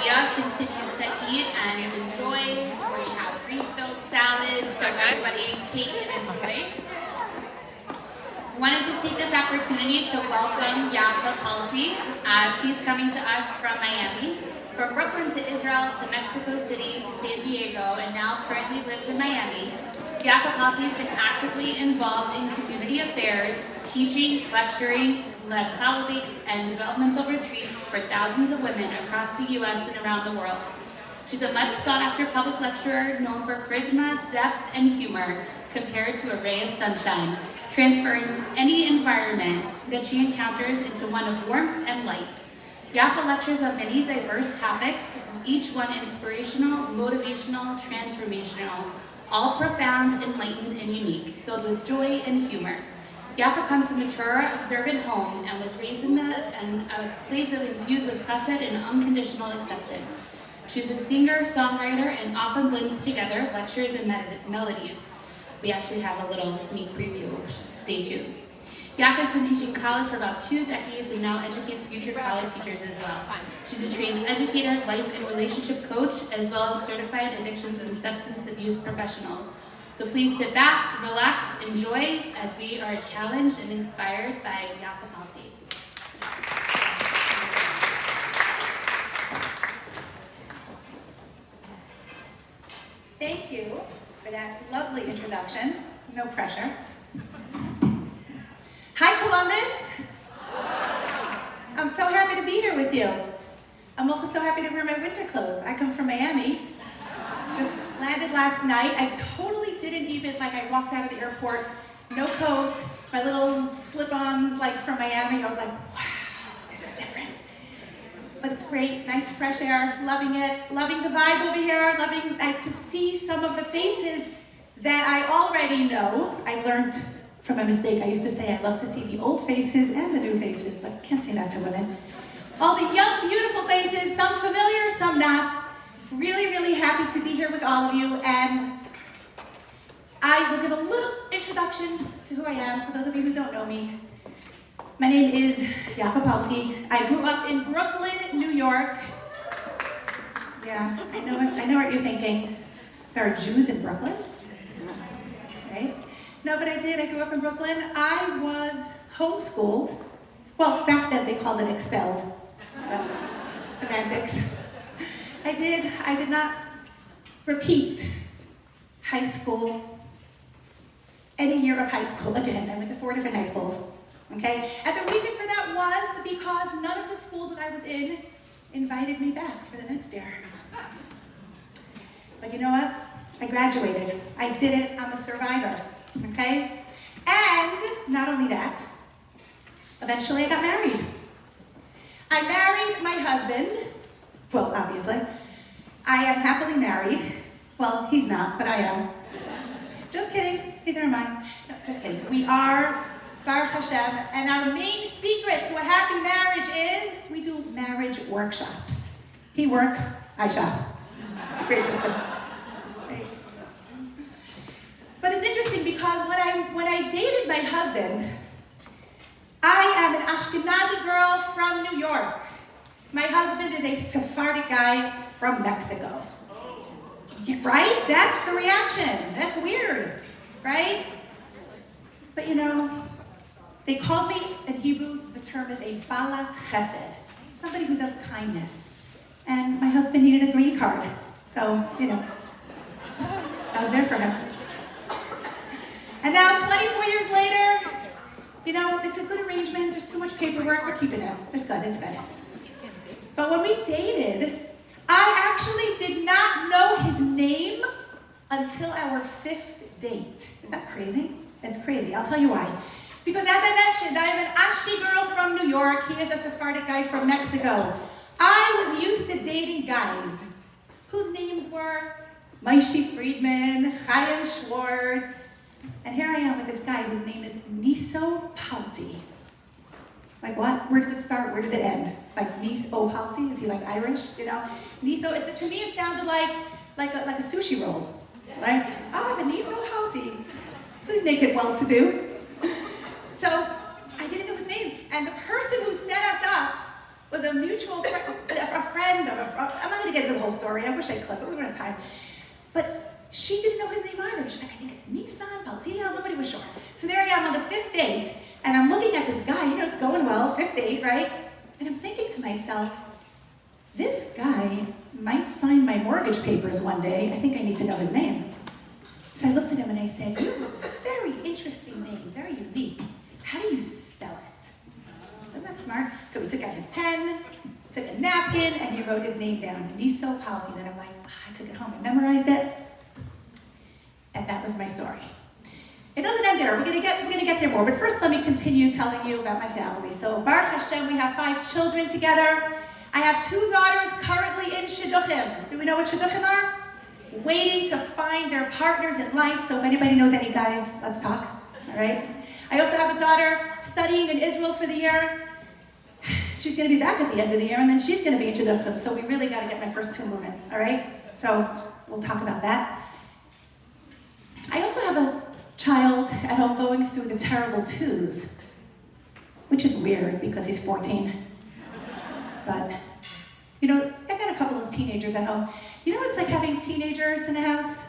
Sophia continue to eat and enjoy. We have refilled salads, so everybody take and enjoy. I want to just take this opportunity to welcome Yaffa Palti. She's coming to us from Miami, from Brooklyn to Israel to Mexico City to San Diego, and now currently lives in Miami. Yaffa Palti has been actively involved in community affairs, teaching, lecturing, led challah weeks and developmental retreats for thousands of women across the U.S. and around the world. She's a much sought-after public lecturer known for charisma, depth, and humor, compared to a ray of sunshine, transferring any environment that she encounters into one of warmth and light. Yaffa lectures on many diverse topics, each one inspirational, motivational, transformational, all profound, enlightened, and unique, filled with joy and humor. Yaffa comes from a Torah observant home and was raised in a place of infused with chesed and unconditional acceptance. She's a singer, songwriter, and often blends together lectures and melodies. We actually have a little sneak preview. Stay tuned. Yaffa has been teaching Kallahs for about 2 decades and now educates future Kallahs teachers as well. She's a trained educator, life and relationship coach, as well as certified addictions and substance abuse professionals. So please sit back, relax, enjoy as we are challenged and inspired by Yaffa Palti. Thank you for that lovely introduction. No pressure. Hi, Columbus. I'm so happy to be here with you. I'm also so happy to wear my winter clothes. I come from Miami. Just landed last night. I totally didn't even, I walked out of the airport, no coat, my little slip-ons from Miami. I was like, wow, this is different. But it's great, nice fresh air, loving it, loving the vibe over here, loving to see some of the faces that I already know. I learned from a mistake. I used to say I love to see the old faces and the new faces, but I can't say that to women. All the young, beautiful faces, some familiar, some not. Really, really happy to be here with all of you, and I will give a little introduction to who I am for those of you who don't know me. My name is Yaffa Palti. I grew up in Brooklyn, New York. Yeah, I know what you're thinking. There are Jews in Brooklyn? Right? No, but I did. I grew up in Brooklyn. I was homeschooled. Well, back then they called it expelled. But semantics. I did not repeat high school, any year of high school again. I went to 4 different high schools, okay? And the reason for that was because none of the schools that I was in invited me back for the next year. But you know what? I graduated. I did it. I'm a survivor, okay? And not only that, eventually I got married. I married my husband. Well, obviously. I am happily married. Well, he's not, but I am. Just kidding, neither am I. No, just kidding. We are, Baruch Hashem, and our main secret to a happy marriage is we do marriage workshops. He works, I shop. It's a great system. Right? But it's interesting because when I dated my husband, I am an Ashkenazi girl from New York. My husband is a Sephardic guy from Mexico. Right? That's the reaction. That's weird, right? But you know, they called me, in Hebrew, the term is a balas chesed, somebody who does kindness. And my husband needed a green card. So, you know, I was there for him. And now, 24 years later, you know, it's a good arrangement, just too much paperwork, we're keeping it. It's good, it's good. But when we dated, I actually did not know his name until our 5th date. Is that crazy? It's crazy, I'll tell you why. Because as I mentioned, I am an Ashki girl from New York, he is a Sephardic guy from Mexico. I was used to dating guys whose names were Maishi Friedman, Chaim Schwartz, and here I am with this guy whose name is Niso Palti. Like what? Where does it start? Where does it end? Like Niso Palti? Is he like Irish? You know? Niso, to me it sounded like a sushi roll. Right? I'll have a Niso Palti. Please make it well-to-do. So I didn't know his name. And the person who set us up was a mutual friend, I'm not gonna get into the whole story, I wish I could, but we don't have time. But she didn't know his name either. She's like, I think it's Nissan, Paltia, nobody was sure. So there I am on the 5th date, and I'm looking at this guy, it's going well, 5th date, right? And I'm thinking to myself, this guy might sign my mortgage papers one day. I think I need to know his name. So I looked at him and I said, you have a very interesting name, very unique. How do you spell it? Isn't that smart? So he took out his pen, took a napkin, and he wrote his name down. And he's so Palti that I'm like, I took it home, I memorized it. And that was my story. It doesn't end there. We're gonna get there more. But first, let me continue telling you about my family. So Baruch Hashem, we have 5 children together. I have 2 daughters currently in shidduchim. Do we know what shidduchim are? Waiting to find their partners in life. So if anybody knows any guys, let's talk. All right. I also have a daughter studying in Israel for the year. She's gonna be back at the end of the year, and then she's gonna be in shidduchim. So we really got to get my first 2 moving. All right. So we'll talk about that. I also have a child at home going through the terrible 2s, which is weird because he's 14. But, I got a couple of teenagers at home. You know what it's like having teenagers in the house?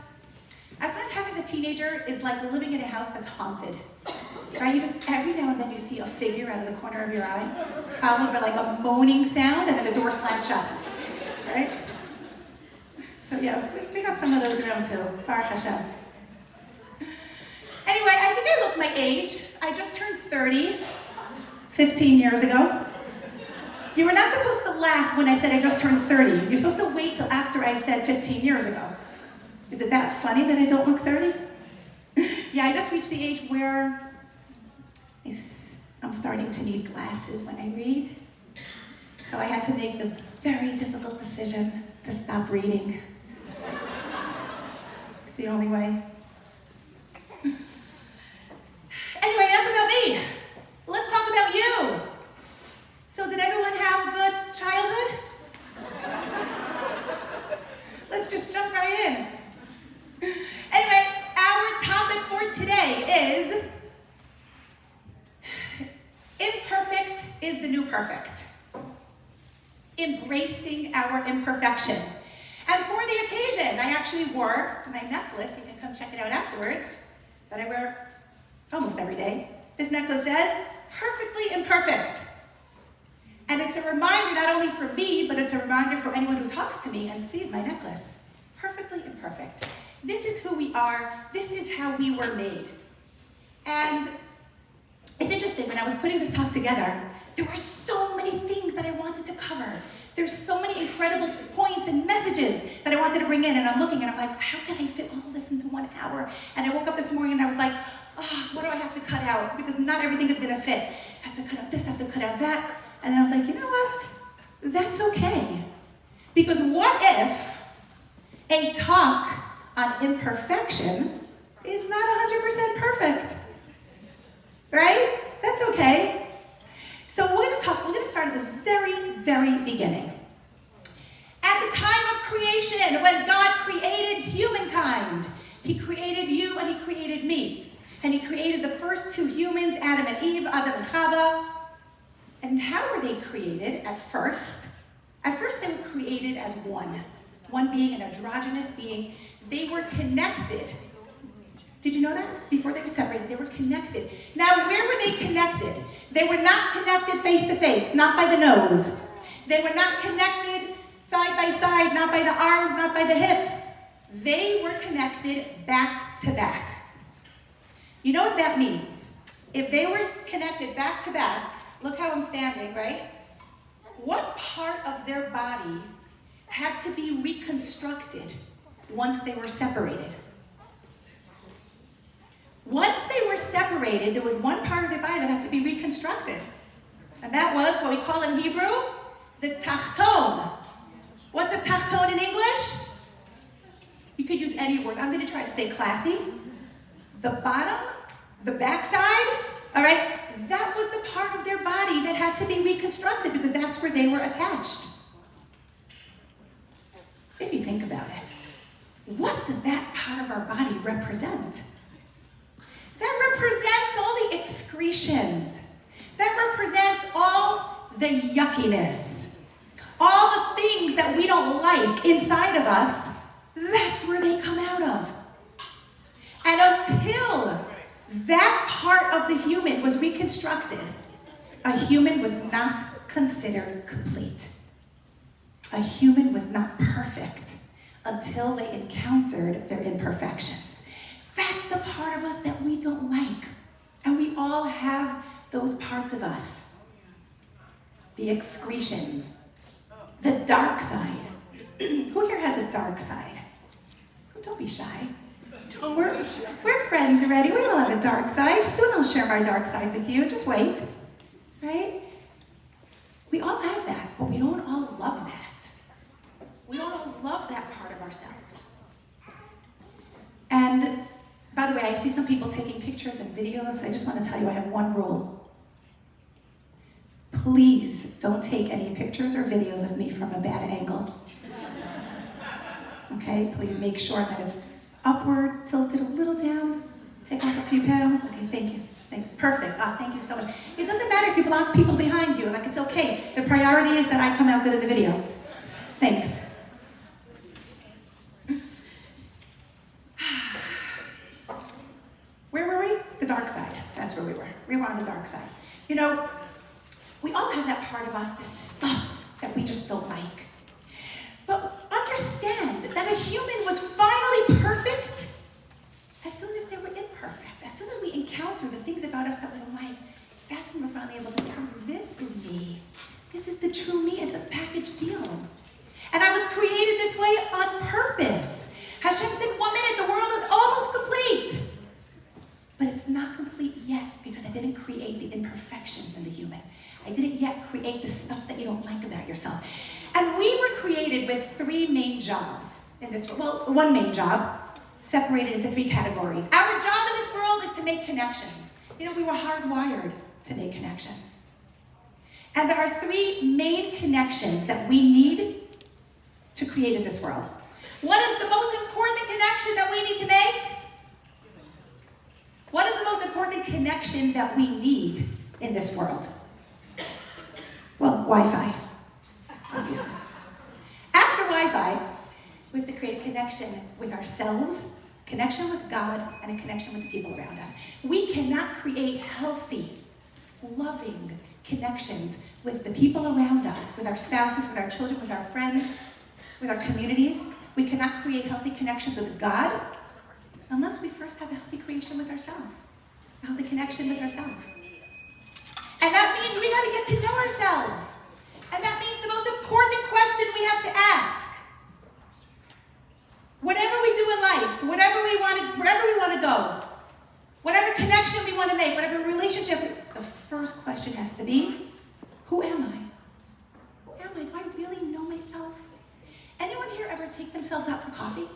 I find having a teenager is like living in a house that's haunted. Right? You just, every now and then you see a figure out of the corner of your eye, followed by like a moaning sound, and then a door slams shut. Right? So yeah, we got some of those around too. Baruch Hashem. Anyway, I think I look my age. I just turned 30, 15 years ago. You were not supposed to laugh when I said I just turned 30. You're supposed to wait till after I said 15 years ago. Is it that funny that I don't look 30? Yeah, I just reached the age where I'm starting to need glasses when I read. So I had to make the very difficult decision to stop reading. It's the only way. Anyway, enough about me. Let's talk about you. So did everyone have a good childhood? Let's just jump right in. Anyway, our topic for today is imperfect is the new perfect. Embracing our imperfection. And for the occasion, I actually wore my necklace. You can come check it out afterwards. That I wear almost every day. This necklace says, perfectly imperfect. And it's a reminder not only for me, but it's a reminder for anyone who talks to me and sees my necklace. Perfectly imperfect. This is who we are. This is how we were made. And it's interesting, when I was putting this talk together, there were so many things that I wanted to cover. There's so many incredible points and messages that I wanted to bring in, and I'm looking and I'm like, how can I fit all this into 1 hour? And I woke up this morning and I was like, what do I have to cut out? Because not everything is gonna fit. I have to cut out this, I have to cut out that. And then I was like, you know what? That's okay. Because what if a talk on imperfection is not 100% perfect? Right? That's okay. So we're gonna start at the very, very beginning. At the time of creation, when God created humankind, He created you and He created me. And He created the first 2 humans, Adam and Eve, Adam and Chava. And how were they created at first? At first they were created as one being, an androgynous being. They were connected. Did you know that? Before they were separated, they were connected. Now, where were they connected? They were not connected face to face, not by the nose. They were not connected side by side, not by the arms, not by the hips. They were connected back to back. You know what that means? If they were connected back to back, look how I'm standing, right? What part of their body had to be reconstructed once they were separated? Once they were separated, there was one part of their body that had to be reconstructed. And that was what we call in Hebrew, the tachton. What's a tachton in English? You could use any words. I'm gonna try to stay classy. The bottom, the backside, all right? That was the part of their body that had to be reconstructed because that's where they were attached. If you think about it, what does that part of our body represent? That represents all the excretions. That represents all the yuckiness, all the things that we don't like inside of us, that's where they come out of. And until that part of the human was reconstructed, a human was not considered complete. A human was not perfect until they encountered their imperfections. That's the part of us that we don't like. And we all have those parts of us. The excretions, the dark side. Who here has a dark side? Don't be shy. We're friends already. We all have a dark side. Soon I'll share my dark side with you. Just wait. Right? We all have that, but we don't all love that. We don't all love that part of ourselves. And by the way, I see some people taking pictures and videos. I just want to tell you I have one rule. Please don't take any pictures or videos of me from a bad angle. Okay, please make sure that it's upward, tilted a little down, take off a few pounds. Okay, thank you. Perfect. Thank you so much. It doesn't matter if you block people behind you, like it's okay. The priority is that I come out good in the video. Thanks. Where were we? The dark side. That's where we were. We were on the dark side. You know, we all have that part of us, this stuff that we just don't like. But understand that a human was finally perfect as soon as they were imperfect. As soon as we encounter the things about us that we don't like, that's when we're finally able to say, oh, this is me. This is the true me. It's a package deal. And I was created this way on purpose. Hashem said, 1 minute, the world is almost complete. But it's not complete yet because I didn't create the imperfections in the human. I didn't yet create the stuff that you don't like about yourself. And we were created with 3 main jobs in this world. Well, 1 main job, separated into 3 categories. Our job in this world is to make connections. You know, we were hardwired to make connections. And there are 3 main connections that we need to create in this world. What is the most important connection that we need to make? What is the most important connection that we need in this world? Well, Wi-Fi, obviously. After Wi-Fi, we have to create a connection with ourselves, connection with God, and a connection with the people around us. We cannot create healthy, loving connections with the people around us, with our spouses, with our children, with our friends, with our communities. We cannot create healthy connections with God unless we first have a healthy creation with ourselves, a healthy connection with ourselves. And that means we got to get to know ourselves. And that means the most important question we have to ask. Whatever we do in life, wherever we want to go, whatever connection we want to make, whatever relationship, the first question has to be, who am I? Who am I? Do I really know myself? Anyone here ever take themselves out for coffee?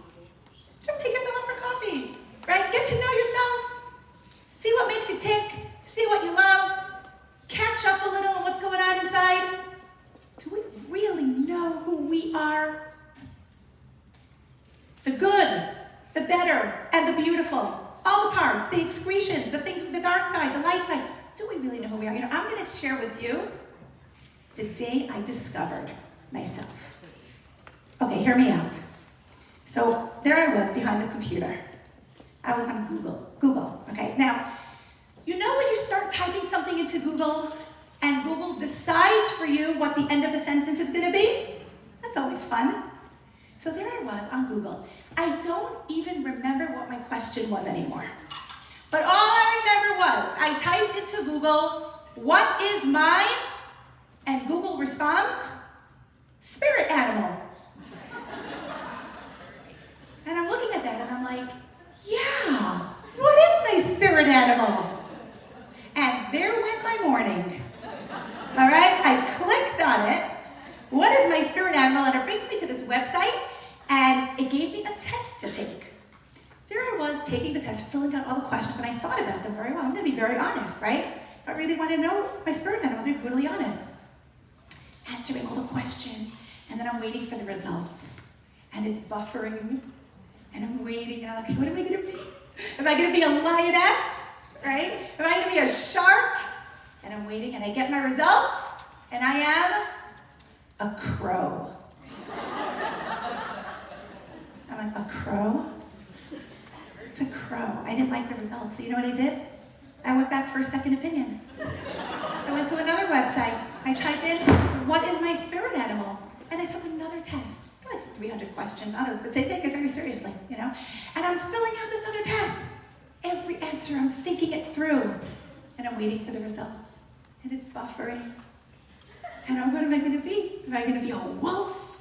Just take yourself out for coffee, right? Get to know yourself. See what makes you tick. See what you love. Catch up a little on what's going on inside. Do we really know who we are? The good, the better, and the beautiful. All the parts, the excretions, the things from the dark side, the light side. Do we really know who we are? You know, I'm going to share with you the day I discovered myself. Okay, hear me out. So there I was behind the computer. I was on Google, okay? Now, you know when you start typing something into Google and Google decides for you what the end of the sentence is gonna be? That's always fun. So there I was on Google. I don't even remember what my question was anymore. But all I remember was I typed into Google, what is mine? And Google responds, spirit animal. And I'm looking at that and I'm like, yeah, what is my spirit animal? And there went my morning. All right, I clicked on it. What is my spirit animal? And it brings me to this website and it gave me a test to take. There I was taking the test, filling out all the questions, and I thought about them very well. I'm gonna be very honest, right? If I really want to know my spirit animal, I'm gonna be brutally honest. Answering all the questions, and then I'm waiting for the results. And it's buffering, and I'm waiting, and I'm like, what am I gonna be? Am I gonna be a lioness, right? Am I gonna be a shark? And I'm waiting, and I get my results, and I am a crow. I'm like, a crow? It's a crow. I didn't like the results, so you know what I did? I went back for a second opinion. I went to another website. I typed in, what is my spirit animal? And I took another test. Like 300 questions, I don't know, but they take it very seriously, you know? And I'm filling out this other test. Every answer, I'm thinking it through. And I'm waiting for the results. And it's buffering. And what am I gonna be? Am I gonna be a wolf?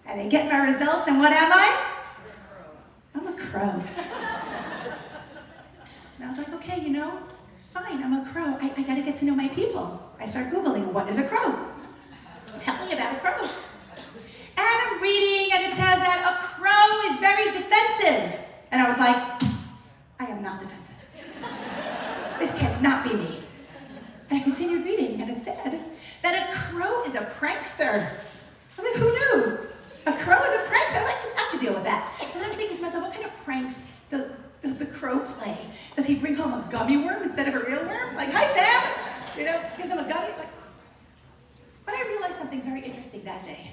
And I get my results, and what am I? I'm a crow. And I was like, okay, you know, fine, I'm a crow. I gotta get to know my people. I start Googling, what is a crow? Tell me about a crow. And I'm reading, and it says that a crow is very defensive. And I was like, I am not defensive. This cannot be me. And I continued reading, and it said that a crow is a prankster. I was like, who knew? A crow is a prankster? I was like, I can deal with that. And I'm thinking to myself, what kind of pranks does the crow play? Does he bring home a gummy worm instead of a real worm? Like, hi, fam! You know, gives him a gummy. Like, but I realized something very interesting that day.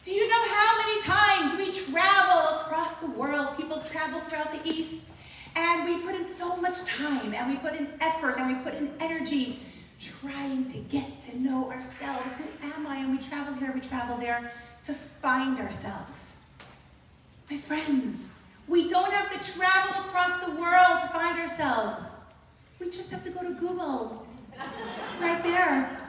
Do you know how many times we travel across the world? People travel throughout the East, and we put in so much time, and we put in effort, and we put in energy trying to get to know ourselves. Who am I? And we travel here, we travel there to find ourselves. My friends, we don't have to travel across the world to find ourselves. We just have to go to Google. It's right there.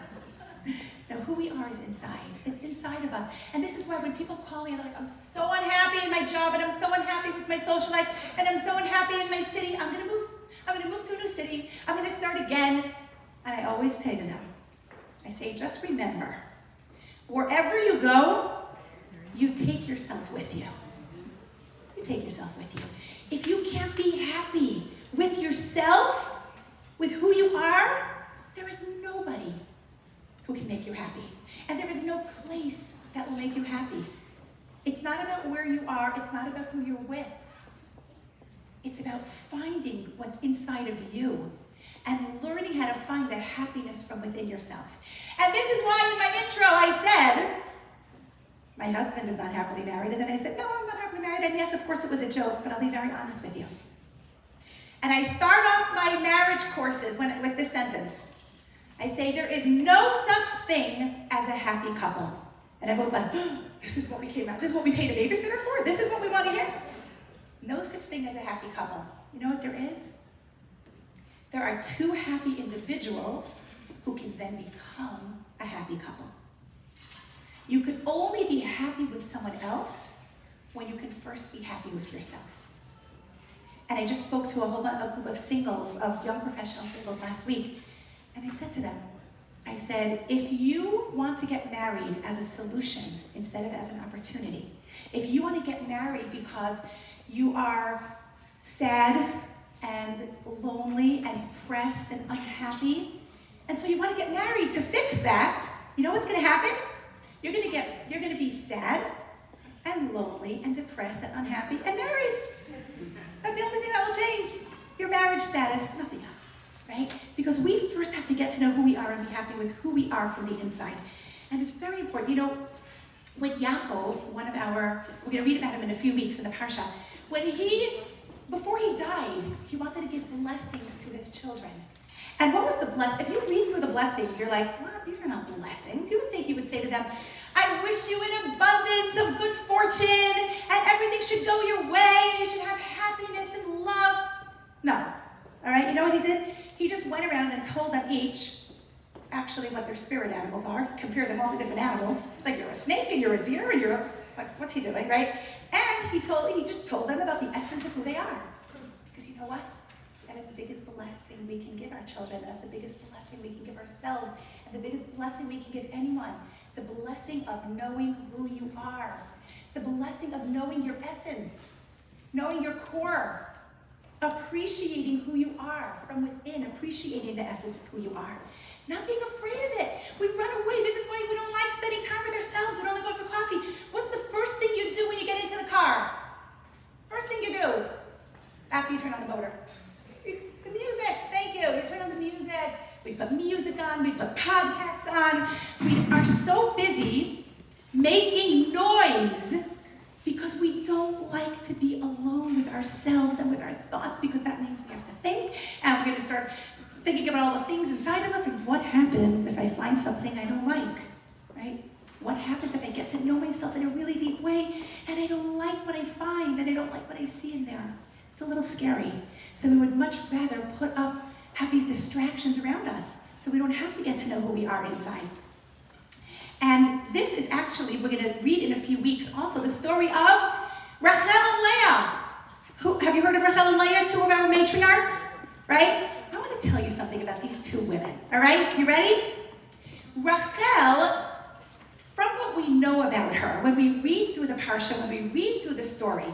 Now, who we are is inside. It's inside of us. And this is why when people call me and they're like, I'm so unhappy in my job, and I'm so unhappy with my social life, and I'm so unhappy in my city, I'm gonna move. I'm gonna move to a new city. I'm gonna start again. And I always say to them, I say, just remember, wherever you go, you take yourself with you. You take yourself with you. If you can't be happy with yourself, with who you are, there is nobody who can make you happy. And there is no place that will make you happy. It's not about where you are, it's not about who you're with. It's about finding what's inside of you and learning how to find that happiness from within yourself. And this is why in my intro I said, my husband is not happily married, and then I said, no, I'm not happily married, and yes, of course it was a joke, but I'll be very honest with you. And I start off my marriage courses with this sentence. I say, there is no such thing as a happy couple. And everyone's like, oh, this is what we came out, this is what we paid a babysitter for, this is what we want to hear. No such thing as a happy couple. You know what there is? There are two happy individuals who can then become a happy couple. You can only be happy with someone else when you can first be happy with yourself. And I just spoke to a group of singles, of young professional singles last week, and I said to them, I said, if you want to get married as a solution instead of as an opportunity, if you want to get married because you are sad and lonely and depressed and unhappy, and so you want to get married to fix that, you know what's going to happen? You're going to be sad and lonely and depressed and unhappy and married. That's the only thing that will change. Your marriage status, nothing else, right? Because we first have to get to know who we are and be happy with who we are from the inside. And it's very important. You know, when Yaakov, we're going to read about him in a few weeks in the Parsha, before he died, he wanted to give blessings to his children. And what was the blessing? If you read through the blessings, you're like, what? These are not blessings. You would think he would say to them, I wish you an abundance of good fortune, and everything should go your way, and you should have happiness and love. No. All right, you know what he did? He just went around and told them each, actually what their spirit animals are. He compared them all to different animals. It's like, you're a snake, and you're a deer, and you're like, what's he doing, right? And he just told them about the essence of who they are. Because you know what? That is the biggest blessing we can give our children. That's the biggest blessing we can give ourselves. And the biggest blessing we can give anyone. The blessing of knowing who you are. The blessing of knowing your essence. Knowing your core. Appreciating who you are from within. Appreciating the essence of who you are. Not being afraid of it. We run away. This is why we don't like spending time with ourselves. We don't like going for coffee. What's the first thing you do when you get into the car? First thing you do after you turn on the motor. The music, thank you. You turn on the music. We put music on, we put podcasts busy making noise because we don't like to be alone with ourselves and with our thoughts, because that means we have to think, and we're going to start thinking about all the things inside of us, and what happens if I find something I don't like, right? What happens if I get to know myself in a really deep way and I don't like what I find and I don't like what I see in there? It's a little scary. So we would much rather have these distractions around us so we don't have to get to know who we are inside. And this is actually, we're going to read in a few weeks also the story of Rachel and Leah. Have you heard of Rachel and Leah, two of our matriarchs? Right? I want to tell you something about these two women. All right? You ready? Rachel, from what we know about her, when we read through the parsha, when we read through the story,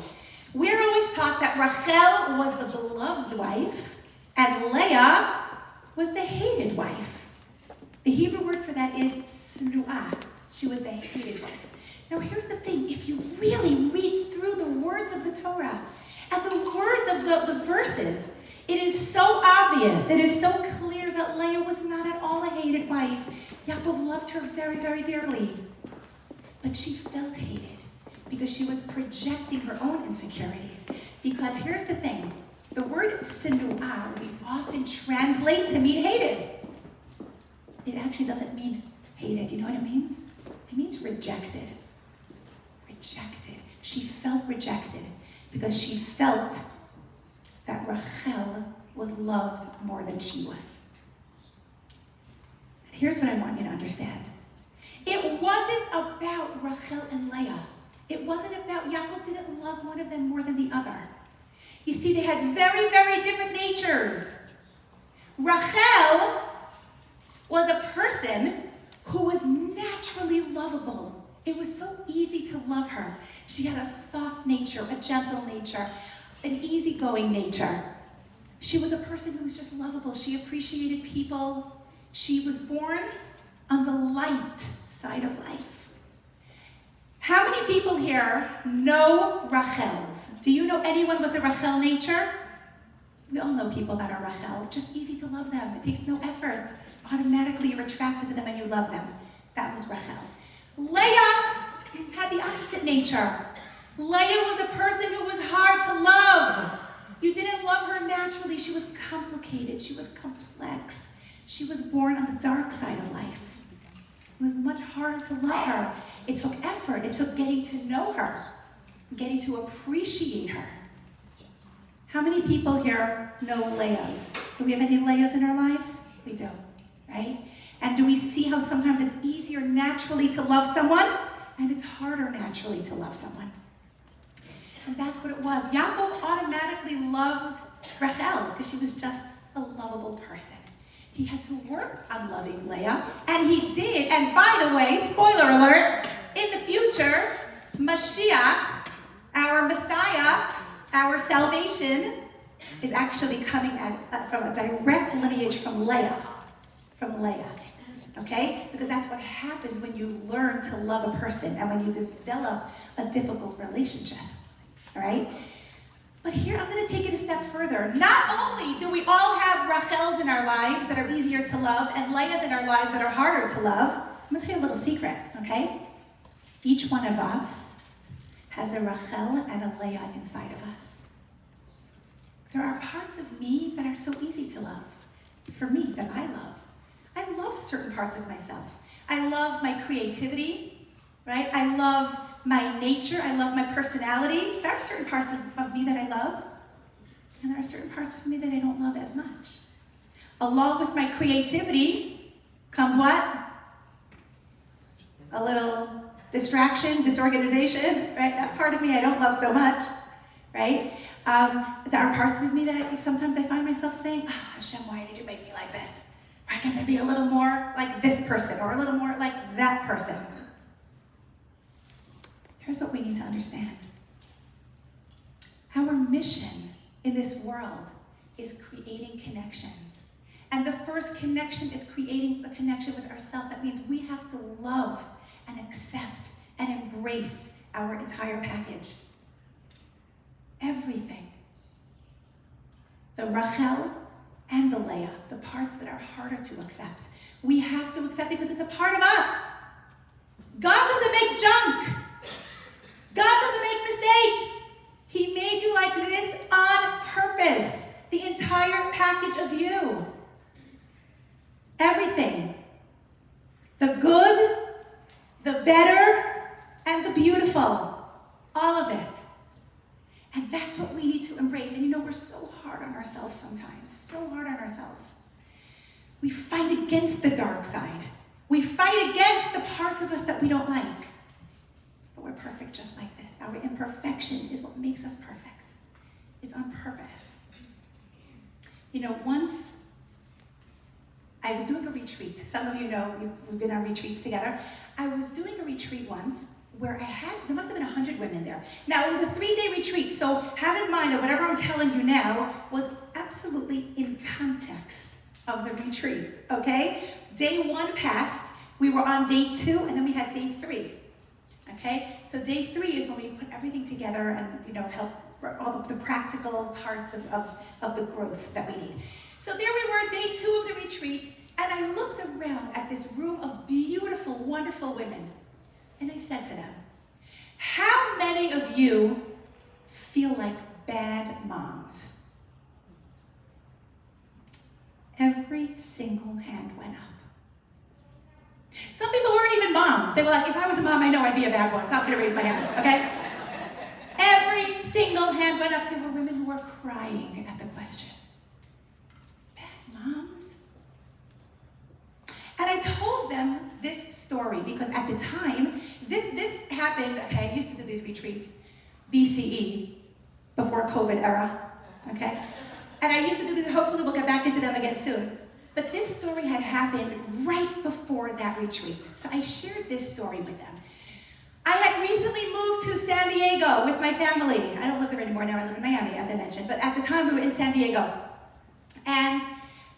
we're always taught that Rachel was the beloved wife and Leah was the hated wife. The Hebrew word for that is snu'ah. She was the hated wife. Now here's the thing, if you really read through the words of the Torah and the words of the verses, it is so obvious, it is so clear that Leah was not at all a hated wife. Yaakov loved her very, very dearly. But she felt hated because she was projecting her own insecurities. Because here's the thing, the word sinu'ah we often translate to mean hated. It actually doesn't mean hated. You know what it means? It means rejected. Rejected. She felt rejected because she felt that Rachel was loved more than she was. And here's what I want you to understand. It wasn't about Rachel and Leah. It wasn't about Yaakov didn't love one of them more than the other. You see, they had very, very different natures. Rachel was a person who was naturally lovable. It was so easy to love her. She had a soft nature, a gentle nature, an easygoing nature. She was a person who was just lovable. She appreciated people. She was born on the light side of life. How many people here know Rachels? Do you know anyone with a Rachel nature? We all know people that are Rachel. It's just easy to love them. It takes no effort. Automatically you're attracted to them and you love them. That was Rachel. Leah had the opposite nature. Leah was a person who was hard to love. You didn't love her naturally. She was complicated. She was complex. She was born on the dark side of life. It was much harder to love her. It took effort. It took getting to know her, getting to appreciate her. How many people here know Leahs? Do we have any Leahs in our lives? We do, right? And do we see how sometimes it's easier naturally to love someone and it's harder naturally to love someone? And that's what it was. Yaakov automatically loved Rachel because she was just a lovable person. He had to work on loving Leah, and he did. And by the way, spoiler alert, in the future, Mashiach, our Messiah, our salvation, is actually coming from a direct lineage from Leah. Okay? Because that's what happens when you learn to love a person and when you develop a difficult relationship. All right? But here, I'm going to take it a step further. Not only do we all have Rachels in our lives that are easier to love and Leahs in our lives that are harder to love, I'm going to tell you a little secret, okay? Each one of us has a Rachel and a Leah inside of us. There are parts of me that are so easy to love. For me, that I love. I love certain parts of myself. I love my creativity, right? I love my nature, I love my personality. There are certain parts of me that I love, and there are certain parts of me that I don't love as much. Along with my creativity comes what? A little distraction, disorganization, right? That part of me I don't love so much, right? There are parts of me that sometimes I find myself saying, Hashem, why did you make me like this? Why can't I be a little more like this person or a little more like that person? Here's what we need to understand. Our mission in this world is creating connections. And the first connection is creating a connection with ourselves. That means we have to love and accept and embrace our entire package. Everything. The Rachel and the Leah, the parts that are harder to accept. We have to accept because it's a part of us. God doesn't make junk. God doesn't make mistakes. He made you like this on purpose. The entire package of you. Everything. The good, the better, and the beautiful. All of it. And that's what we need to embrace. And you know, we're so hard on ourselves sometimes. So hard on ourselves. We fight against the dark side. We fight against the parts of us that we don't like. But we're perfect just like this. Our imperfection is what makes us perfect. It's on purpose. You know, once I was doing a retreat. Some of you know, we've been on retreats together. I was doing a retreat once where there must have been 100 women there. Now, it was a 3-day retreat, so have in mind that whatever I'm telling you now was absolutely in context of the retreat, okay? Day 1 passed, we were on day 2, and then we had day 3, okay? So day 3 is when we put everything together and, you know, help all the practical parts of the growth that we need. So there we were, day 2 of the retreat, and I looked around at this room of beautiful, wonderful women, and I said to them, how many of you feel like bad moms? Every single hand went up. Some people weren't even moms. They were like, if I was a mom, I know I'd be a bad one, so I'm gonna raise my hand, okay? Every single hand went up. There were women who were crying at the question. Bad moms? And I told them this story because at the time, this happened, okay, I used to do these retreats, BCE, before COVID era, okay? And I used to do this, hopefully we'll get back into them again soon. But this story had happened right before that retreat. So I shared this story with them. I had recently moved to San Diego with my family. I don't live there anymore now, I live in Miami, as I mentioned. But at the time we were in San Diego. And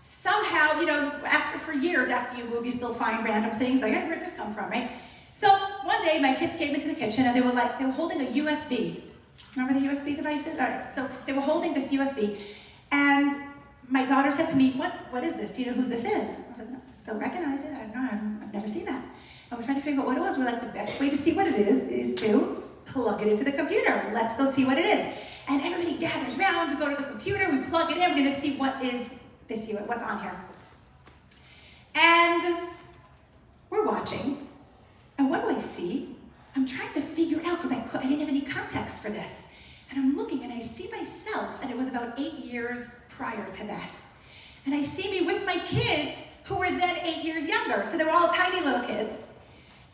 somehow, you know, for years after you move, you still find random things, like, where'd this come from, right? So one day my kids came into the kitchen and they were holding a USB. Remember the USB devices? All right, so they were holding this USB. And my daughter said to me, what is this? Do you know who this is? I was like, no, don't recognize it. I don't know, I've never seen that. And we're trying to figure out what it was. We're like, the best way to see what it is to plug it into the computer. Let's go see what it is. And everybody gathers around, we go to the computer, we plug it in, we're gonna see what is this here, what's on here. And we're watching, and what do I see? I'm trying to figure out, because I didn't have any context for this. And I'm looking and I see myself, and it was about 8 years prior to that. And I see me with my kids who were then 8 years younger. So they were all tiny little kids.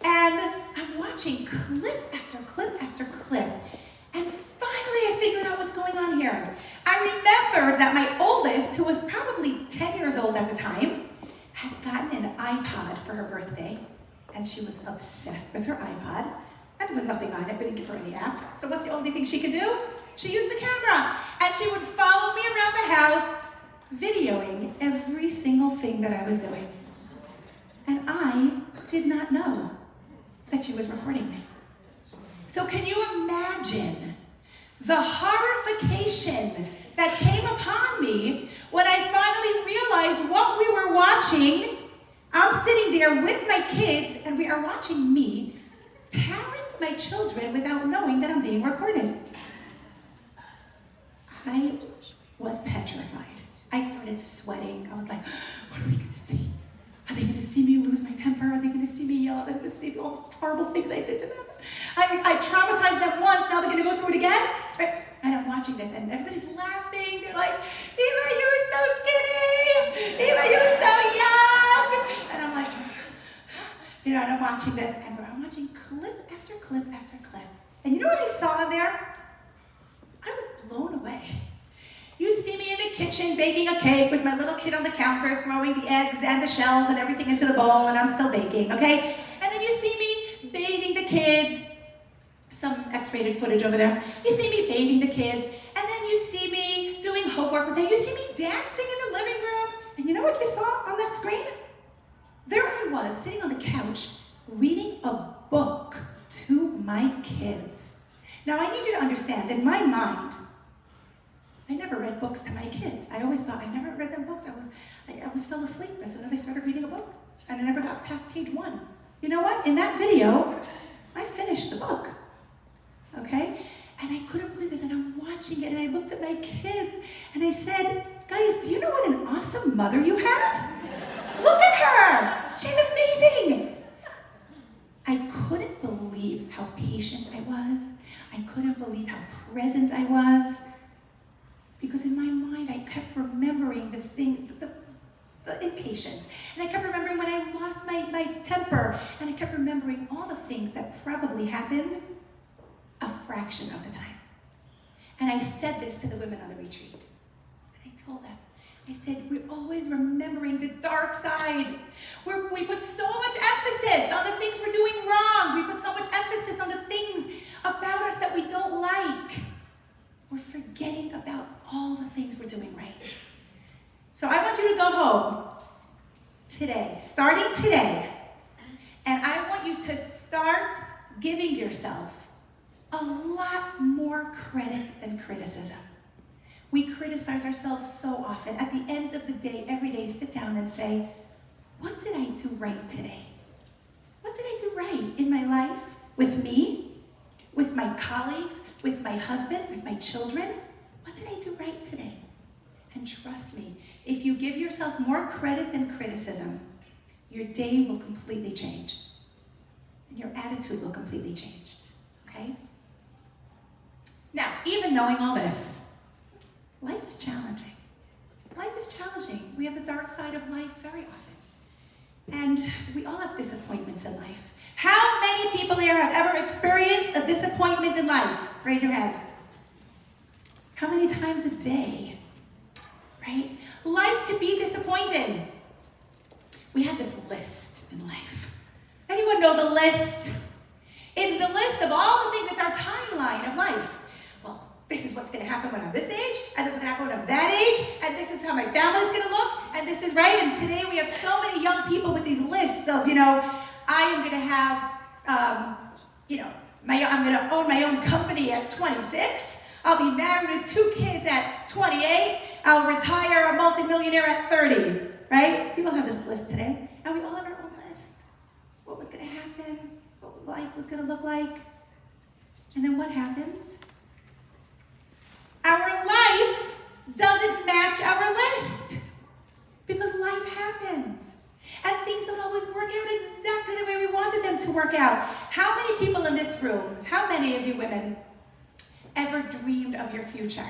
And I'm watching clip after clip after clip. And finally I figured out what's going on here. I remembered that my oldest, who was probably 10 years old at the time, had gotten an iPod for her birthday. And she was obsessed with her iPod. And there was nothing on it, but didn't give her any apps. So what's the only thing she could do? She used the camera. And she would follow me around the house, videoing every single thing that I was doing. And I did not know that she was recording me. So can you imagine the horrification that came upon me when I finally realized what we were watching? I'm sitting there with my kids, and we are watching me parent my children without knowing that I'm being recorded. I was petrified. I started sweating. I was like, what are we gonna see? Are they gonna see me lose my temper? Are they gonna see me yell? Are they gonna see all the horrible things I did to them? I traumatized them once, now they're gonna go through it again? Right? And I'm watching this, and everybody's laughing. They're like, Eva, you were so skinny. Eva, you were so young. And I'm like, you know, and I'm watching this, and I'm watching clip after clip after clip. And you know what I saw in there? I was blown away. You see me in the kitchen baking a cake with my little kid on the counter, throwing the eggs and the shells and everything into the bowl, and I'm still baking, okay? And then you see me bathing the kids. Some X-rated footage over there. You see me bathing the kids, and then you see me doing homework with them. You see me dancing in the living room. And you know what you saw on that screen? There I was, sitting on the couch, reading a book to my kids. Now I need you to understand, in my mind, I never read books to my kids. I always thought, I never read them books. I always fell asleep as soon as I started reading a book. And I never got past page 1. You know what? In that video, finished the book, okay? And I couldn't believe this, and I'm watching it, and I looked at my kids, and I said, guys, do you know what an awesome mother you have? Look at her, she's amazing. I couldn't believe how patient I was. I couldn't believe how present I was. Because in my mind, I kept remembering the things, the impatience. And I kept remembering when I lost my temper. And I kept remembering all the things that probably happened a fraction of the time. And I said this to the women on the retreat. And I told them, I said, we're always remembering the dark side. We put so much emphasis on the things we're doing wrong. We put so much emphasis on the things about us that we don't like. We're forgetting about all the things we're doing right. So I want you to go home today, starting today, and I want you to start giving yourself a lot more credit than criticism. We criticize ourselves so often. At the end of the day, every day, sit down and say, what did I do right today? What did I do right in my life? With me? With my colleagues? With my husband? With my children? What did I do right today? And trust me, if you give yourself more credit than criticism, your day will completely change. And your attitude will completely change, okay? Now, even knowing all this, life is challenging. Life is challenging. We have the dark side of life very often. And we all have disappointments in life. How many people here have ever experienced a disappointment in life? Raise your hand. How many times a day? Right? Life can be disappointing. We have this list in life. Anyone know the list? It's the list of all the things. It's our timeline of life. Well, this is what's going to happen when I'm this age, and this is going to happen when I'm that age, and this is how my family's going to look, and this is right. And today we have so many young people with these lists of, I am going to have, I'm going to own my own company at 26. I'll be married with 2 kids at 28. I'll retire a multimillionaire at 30, right? People have this list today, and we all have our own list. What was going to happen, what life was going to look like. And then what happens? Our life doesn't match our list because life happens. And things don't always work out exactly the way we wanted them to work out. How many people in this room, how many of you women ever dreamed of your future?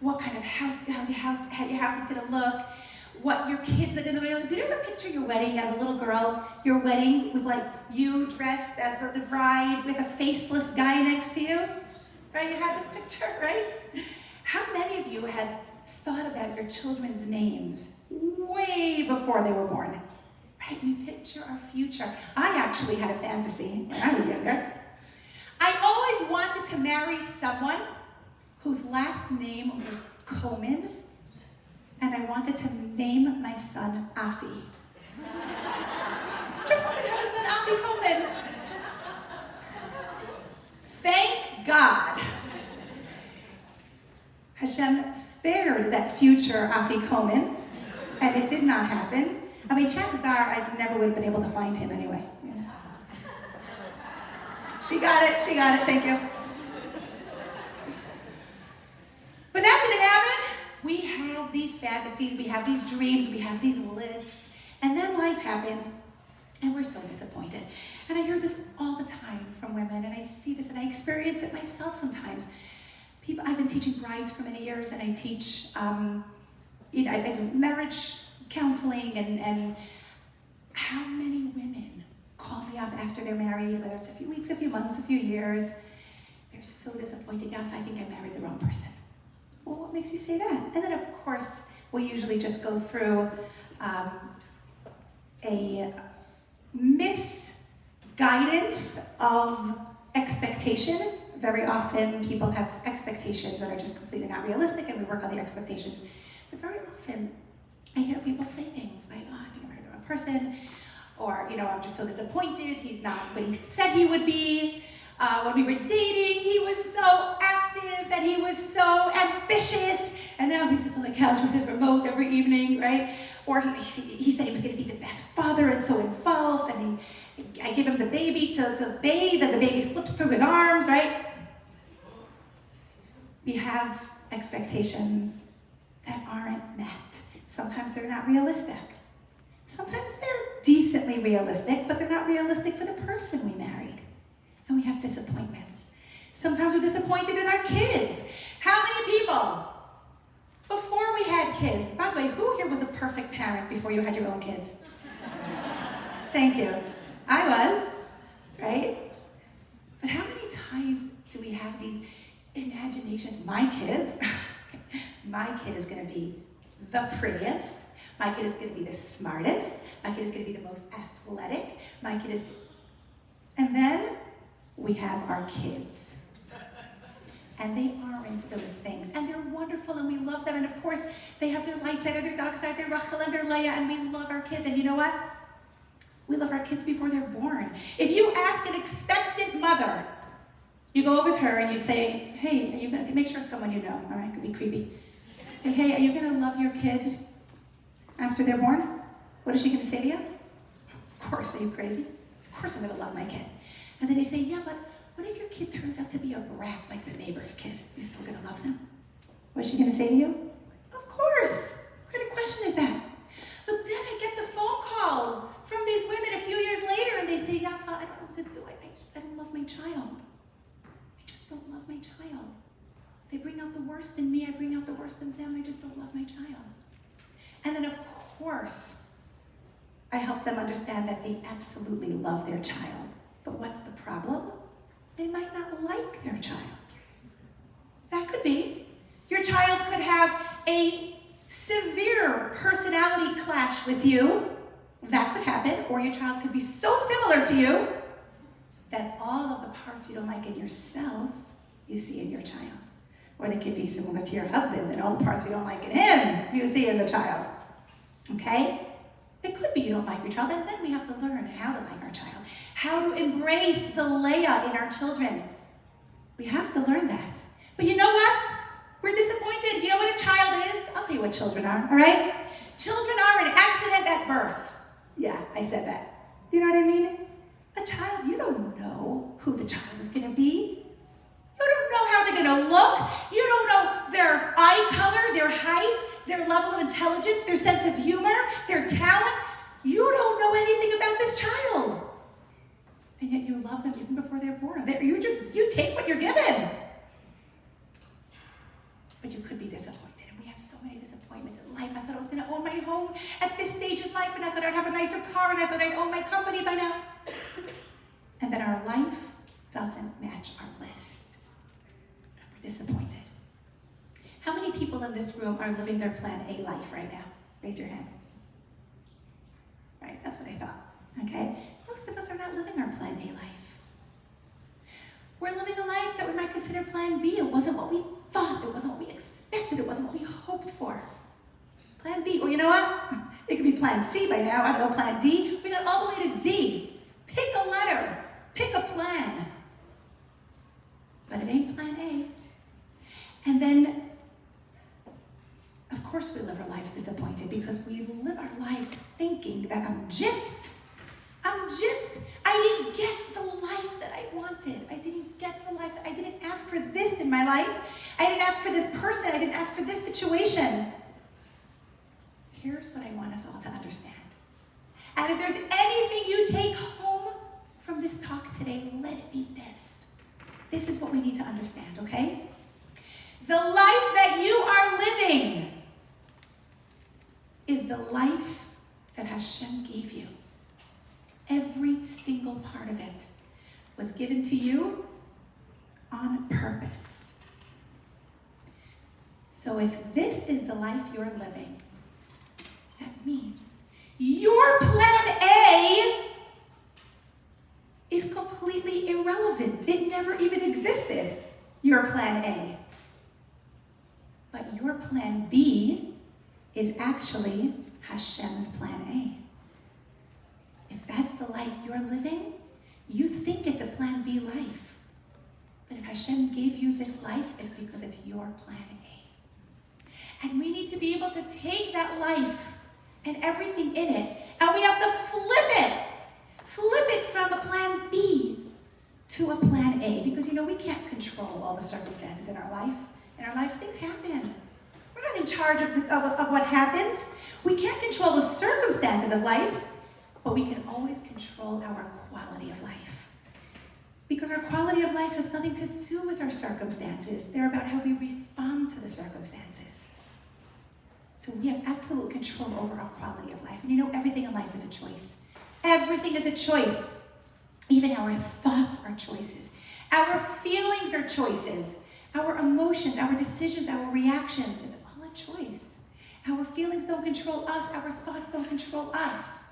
What kind of house your house is going to look, what your kids are going to be like. Did you ever picture your wedding as a little girl? Your wedding with you dressed as the bride with a faceless guy next to you? Right, you had this picture, right? How many of you had thought about your children's names way before they were born? Right, we picture our future. I actually had a fantasy when I was younger. I always wanted to marry someone whose last name was Komen, and I wanted to name my son Afi. Just wanted to have a son, Afi Komen. Thank God Hashem spared that future Afi Komen, and it did not happen. I mean, chances are I never would have been able to find him anyway. Yeah. She got it, thank you. But that didn't happen. We have these fantasies, we have these dreams, we have these lists, and then life happens, and we're so disappointed. And I hear this all the time from women, and I see this, and I experience it myself sometimes. I've been teaching brides for many years, and I teach, I do marriage counseling, and how many women call me up after they're married, whether it's a few weeks, a few months, a few years, they're so disappointed. Yaffa, I think I married the wrong person. Well, what makes you say that? And then, of course, we usually just go through a misguidance of expectation. Very often, people have expectations that are just completely not realistic, and we work on the expectations. But very often, I hear people say things like, oh, I think I married the wrong person, or, I'm just so disappointed, he's not what he said he would be. When we were dating, he was so active, and he was so ambitious, and now he sits on the couch with his remote every evening, right? Or he said he was going to be the best father and so involved, and I give him the baby to bathe, and the baby slips through his arms, right? We have expectations that aren't met. Sometimes they're not realistic. Sometimes they're decently realistic, but they're not realistic for the person we married. And we have disappointments. Sometimes we're disappointed with our kids. How many people, before we had kids, by the way, who here was a perfect parent before you had your own kids? Thank you. I was, right? But how many times do we have these imaginations? My kids, my kid is going to be the prettiest. My kid is going to be the smartest. My kid is going to be the most athletic. My kid is... And then we have our kids. And they aren't those things. And they're wonderful and we love them. And of course, they have their light side and their dark side, their Rachel and their Leah, and we love our kids. And you know what? We love our kids before they're born. If you ask an expectant mother, you go over to her and you say, hey, are you going to make sure it's someone you know? All right, could be creepy. Say, hey, are you going to love your kid after they're born? What is she going to say to you? Of course, are you crazy? Of course I'm going to love my kid. And then you say, yeah, but what if your kid turns out to be a brat like the neighbor's kid? You still going to love them? What's she going to say to you? Of course. What kind of question is that? But then I get the phone calls from these women a few years later and they say, Yaffa, I don't know what to do. I don't love my child. I just don't love my child. They bring out the worst in me. I bring out the worst in them. I just don't love my child. And then, of course, I help them understand that they absolutely love their child. But what's the problem? They might not like their child. That could be. Your child could have a severe personality clash with you. That could happen. Or your child could be so similar to you that all of the parts you don't like in yourself, you see in your child. Or they could be similar to your husband and all the parts you don't like in him, you see in the child. Okay? It could be you don't like your child, and then we have to learn how to like our child. How to embrace the Leah in our children. We have to learn that. But you know what? We're disappointed. You know what a child is? I'll tell you what children are, all right? Children are an accident at birth. Yeah, I said that. You know what I mean? A child, you don't know who the child is going to be. You don't know how they're going to look. You don't know their eye color, their height, their level of intelligence, their sense of humor, their talent. You don't know anything about this child. And yet you love them even before they're born. You take what you're given. But you could be disappointed. And we have so many disappointments in life. I thought I was going to own my home at this stage in life, and I thought I'd have a nicer car, and I thought I'd own my company by now. And then our life doesn't match our list. We're disappointed. How many people in this room are living their plan A life right now? Raise your hand. Right, that's what I thought. Okay? Most of us are not living our plan A life. We're living a life that we might consider plan B. It wasn't what we thought. It wasn't what we expected. It wasn't what we hoped for. Plan B. Or you know what? It could be plan C by now. I don't know, plan D. We got all the way to Z. Pick a letter. Pick a plan. But it ain't plan A. And then, of course, we live our lives disappointed because we live our lives thinking that I'm gypped. I'm gypped. I didn't get the life that I wanted. I didn't get the life. I didn't ask for this in my life. I didn't ask for this person. I didn't ask for this situation. Here's what I want us all to understand. And if there's anything you take home from this talk today, let it be this. This is what we need to understand, okay? The life that you are living is the life that Hashem gave you. Every single part of it was given to you on purpose. So if this is the life you're living, that means your plan A is completely irrelevant. It never even existed, your plan A. But your plan B is actually Hashem's plan A. If that's the life you're living, you think it's a plan B life. But if Hashem gave you this life, it's because it's your plan A. And we need to be able to take that life and everything in it, and we have to flip it from a plan B to a plan A, because we can't control all the circumstances in our lives. In our lives, things happen. We're not in charge of what happens. We can't control the circumstances of life, but we can always control our quality of life. Because our quality of life has nothing to do with our circumstances. They're about how we respond to the circumstances. So we have absolute control over our quality of life. And everything in life is a choice. Everything is a choice. Even our thoughts are choices. Our feelings are choices. Our emotions, our decisions, our reactions, it's all a choice. Our feelings don't control us. Our thoughts don't control us.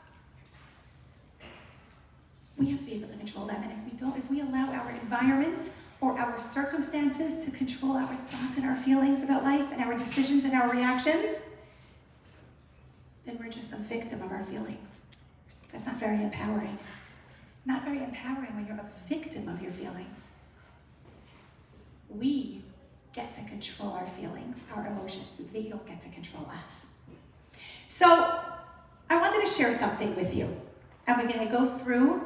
We have to be able to control them. And if we allow our environment or our circumstances to control our thoughts and our feelings about life and our decisions and our reactions, then we're just a victim of our feelings. That's not very empowering. Not very empowering when you're a victim of your feelings. We get to control our feelings, our emotions. They don't get to control us. So I wanted to share something with you. And we're going to go through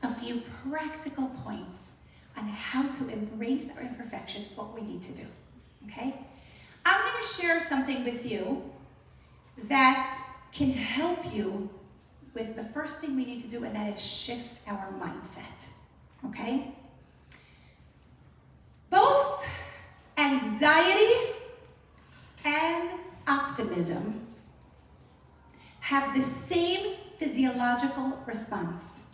a few practical points on how to embrace our imperfections, what we need to do. Okay? I'm going to share something with you that can help you with the first thing we need to do, and that is shift our mindset. Okay? Both anxiety and optimism have the same physiological response.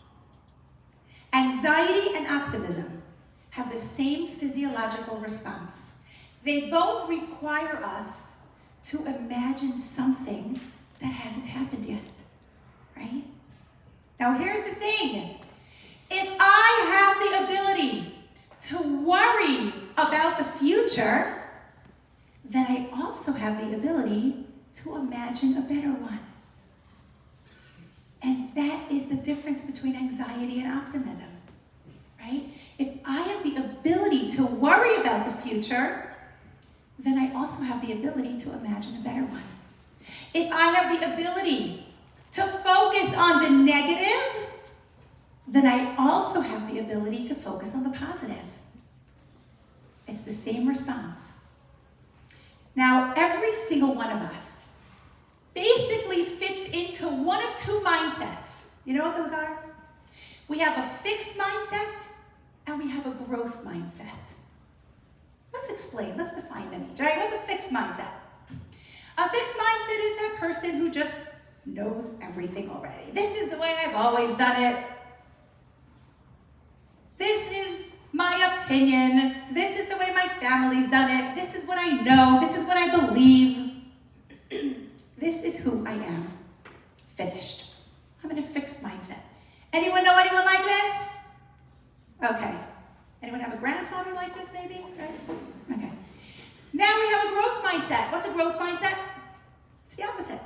Anxiety and optimism have the same physiological response. They both require us to imagine something that hasn't happened yet, right? Now here's the thing. If I have the ability to worry about the future, then I also have the ability to imagine a better one. And that is the difference between anxiety and optimism, right? If I have the ability to worry about the future, then I also have the ability to imagine a better one. If I have the ability to focus on the negative, then I also have the ability to focus on the positive. It's the same response. Now, every single one of us basically fits into one of two mindsets. You know what those are? We have a fixed mindset and we have a growth mindset. Let's explain, let's define them each. All right, what's a fixed mindset? A fixed mindset is that person who just knows everything already. This is the way I've always done it. This is my opinion. This is the way my family's done it. This is what I know. This is what I believe. This is who I am. Finished. I'm in a fixed mindset. Anyone know anyone like this? Okay. Anyone have a grandfather like this maybe? Right? Okay. Now we have a growth mindset. What's a growth mindset? It's the opposite.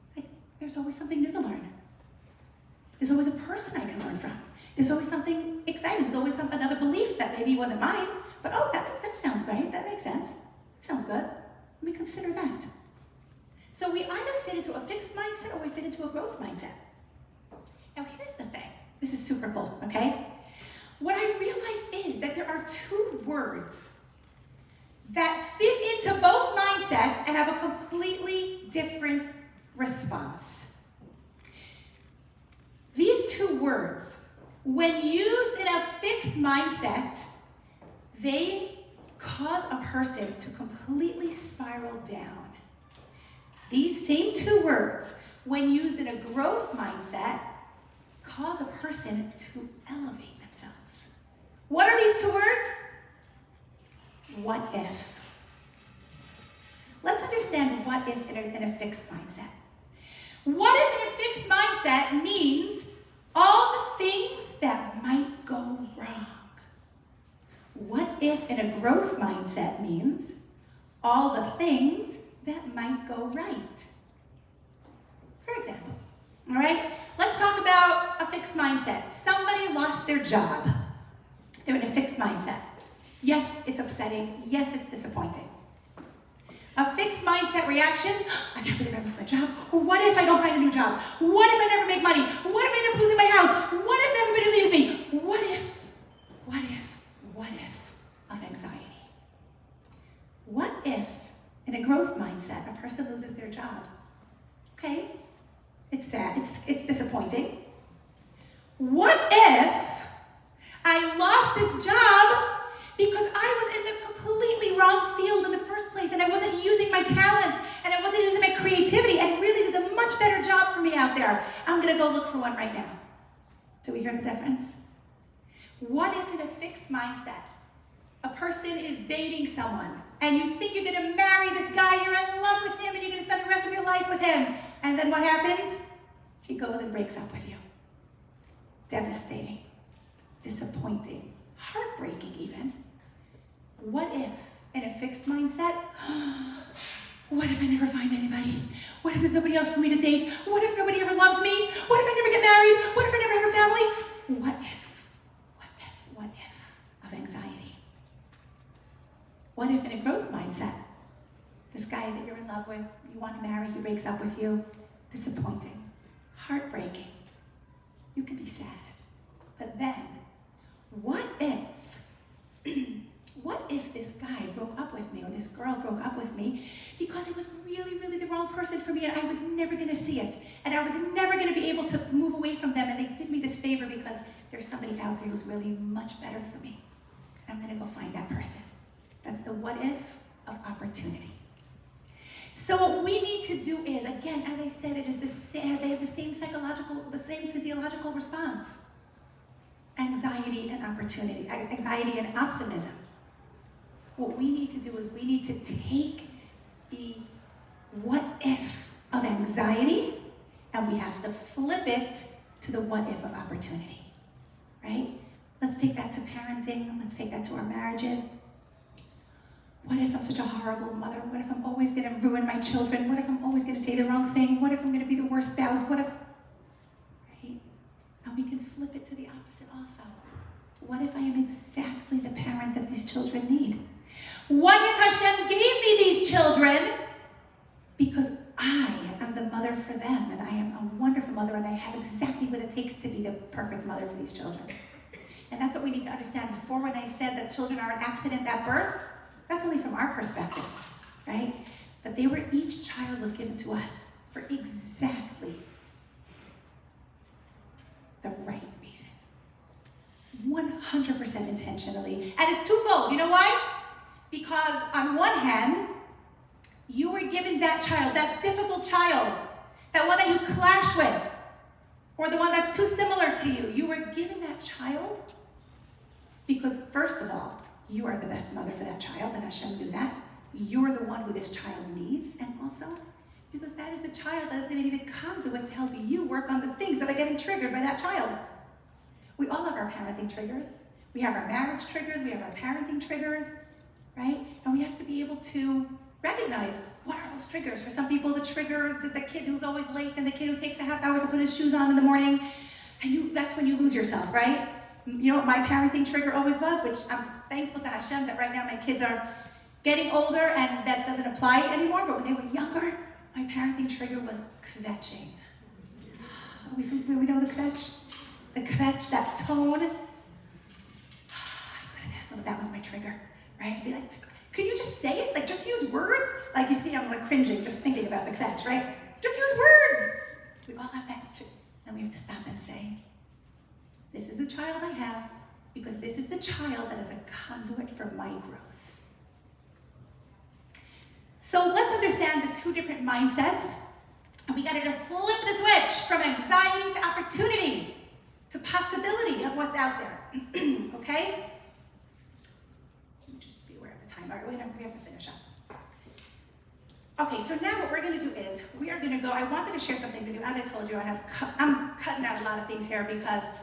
It's like, there's always something new to learn. There's always a person I can learn from. There's always something exciting. There's always another belief that maybe wasn't mine, but oh, that sounds right. That makes sense. That sounds good. Let me consider that. So we either fit into a fixed mindset or we fit into a growth mindset. Now here's the thing. This is super cool, okay? What I realized is that there are two words that fit into both mindsets and have a completely different response. These two words, when used in a fixed mindset, they cause a person to completely spiral down. These same two words, when used in a growth mindset, cause a person to elevate themselves. What are these two words? What if? Let's understand what if in a fixed mindset. What if in a fixed mindset means all the things that might go wrong. What if in a growth mindset means all the things that might go right? For example, all right? Let's talk about a fixed mindset. Somebody lost their job. They're in a fixed mindset. Yes, it's upsetting. Yes, it's disappointing. A fixed mindset reaction, I can't believe I lost my job. Or what if I don't find a new job? What if I never make money? What if I end up losing my house? What if everybody leaves me? What if of anxiety? What if, in a growth mindset, a person loses their job? Okay, it's sad, it's disappointing. What if I lost this job because I was in the completely wrong field in the first place and I wasn't using my talents and I wasn't using my creativity and really there's a much better job for me out there. I'm gonna go look for one right now. Do we hear the difference? What if in a fixed mindset, a person is dating someone and you think you're gonna marry this guy, you're in love with him and you're gonna spend the rest of your life with him, and then what happens? He goes and breaks up with you. Devastating, disappointing, heartbreaking even. What if, in a fixed mindset, what if I never find anybody? What if there's nobody else for me to date? What if nobody ever loves me? What if I never get married? What if I never have a family? What if of anxiety? What if in a growth mindset, this guy that you're in love with, you want to marry, he breaks up with you, disappointing, heartbreaking. You can be sad. But then, what if this guy broke up with me or this girl broke up with me because it was really, really the wrong person for me and I was never going to see it and I was never going to be able to move away from them and they did me this favor because there's somebody out there who's really much better for me. And I'm going to go find that person. That's the what if of opportunity. So what we need to do is, again, as I said, it is the same, they have the same physiological response. Anxiety and opportunity, anxiety and optimism. What we need to do is we need to take the what if of anxiety and we have to flip it to the what if of opportunity, right? Let's take that to parenting. Let's take that to our marriages. What if I'm such a horrible mother? What if I'm always going to ruin my children? What if I'm always going to say the wrong thing? What if I'm going to be the worst spouse? What if, right? And we can flip it to the opposite also. What if I am exactly the parent that these children need? What if Hashem gave me these children because I am the mother for them and I am a wonderful mother and I have exactly what it takes to be the perfect mother for these children? And that's what we need to understand. Before, when I said that children are an accident at birth, that's only from our perspective, right? But each child was given to us for exactly the right reason. 100% intentionally. And it's twofold. You know why? Because on one hand, you were given that child, that difficult child, that one that you clash with, or the one that's too similar to you. You were given that child because, first of all, you are the best mother for that child, and Hashem knew that. You're the one who this child needs, and also because that is the child that is going to be the conduit to help you work on the things that are getting triggered by that child. We all have our parenting triggers. We have our marriage triggers. We have our parenting triggers, right? And we have to be able to recognize what are those triggers. For some people, the trigger is the kid who's always late and the kid who takes a half hour to put his shoes on in the morning, and that's when you lose yourself, right? You know what my parenting trigger always was, which I'm thankful to Hashem that right now my kids are getting older and that doesn't apply anymore, but when they were younger, my parenting trigger was kvetching. We know the kvetch? The kvetch, that tone. I couldn't handle it. That was my trigger, right? I'd be like, can you just say it? Like, just use words? Like, you see, I'm like cringing just thinking about the kvetch, right? Just use words. We all have that. Then we have to stop and say, this is the child I have because this is the child that is a conduit for my growth. So let's understand the two different mindsets. And we got to flip the switch from anxiety to opportunity, to possibility of what's out there. Okay? Just be aware of the time. All right, we have to finish up. Okay, so now what we're going to do is we are going to go. I wanted to share some things with you. As I told you, I'm cutting out a lot of things here because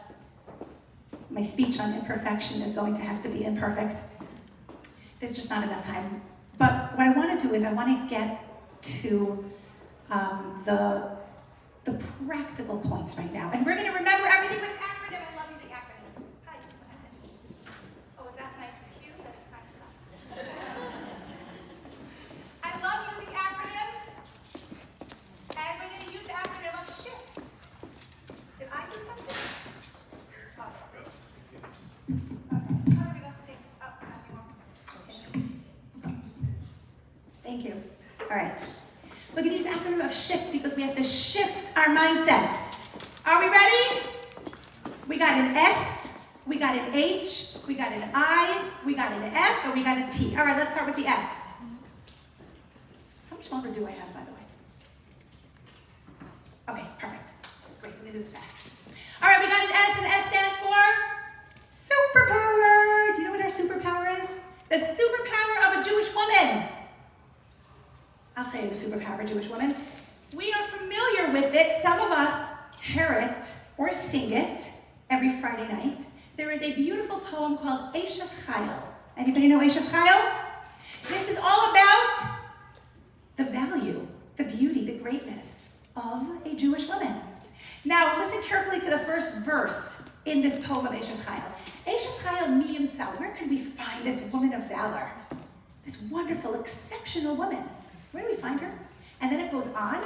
my speech on imperfection is going to have to be imperfect. There's just not enough time. But what I want to do is I want to get to the practical points right now. And we're going to remember everything with acronym. I love using acronyms. Hi. Oh, is that my cue? That it's time to stop. I love Thank you. All right. We're going to use the acronym of SHIFT because we have to shift our mindset. Are we ready? We got an S, we got an H, we got an I, we got an F, and we got a T. All right, let's start with the S. How much longer do I have, by the way? Okay, perfect. Great, let me do this fast. All right, we got an S, and the S stands for superpower. Do you know what our superpower is? The superpower of a Jewish woman. I'll tell you the superpower of a Jewish woman. We are familiar with it. Some of us hear it or sing it every Friday night. There is a beautiful poem called Eishes Chayil. Anybody know Eishes Chayil? This is all about the value, the beauty, the greatness of a Jewish woman. Now, listen carefully to the first verse in this poem of Eishes Chayil. Eishes Chayil mi yimtza. Where can we find this woman of valor? This wonderful, exceptional woman. Where do we find her? And then it goes on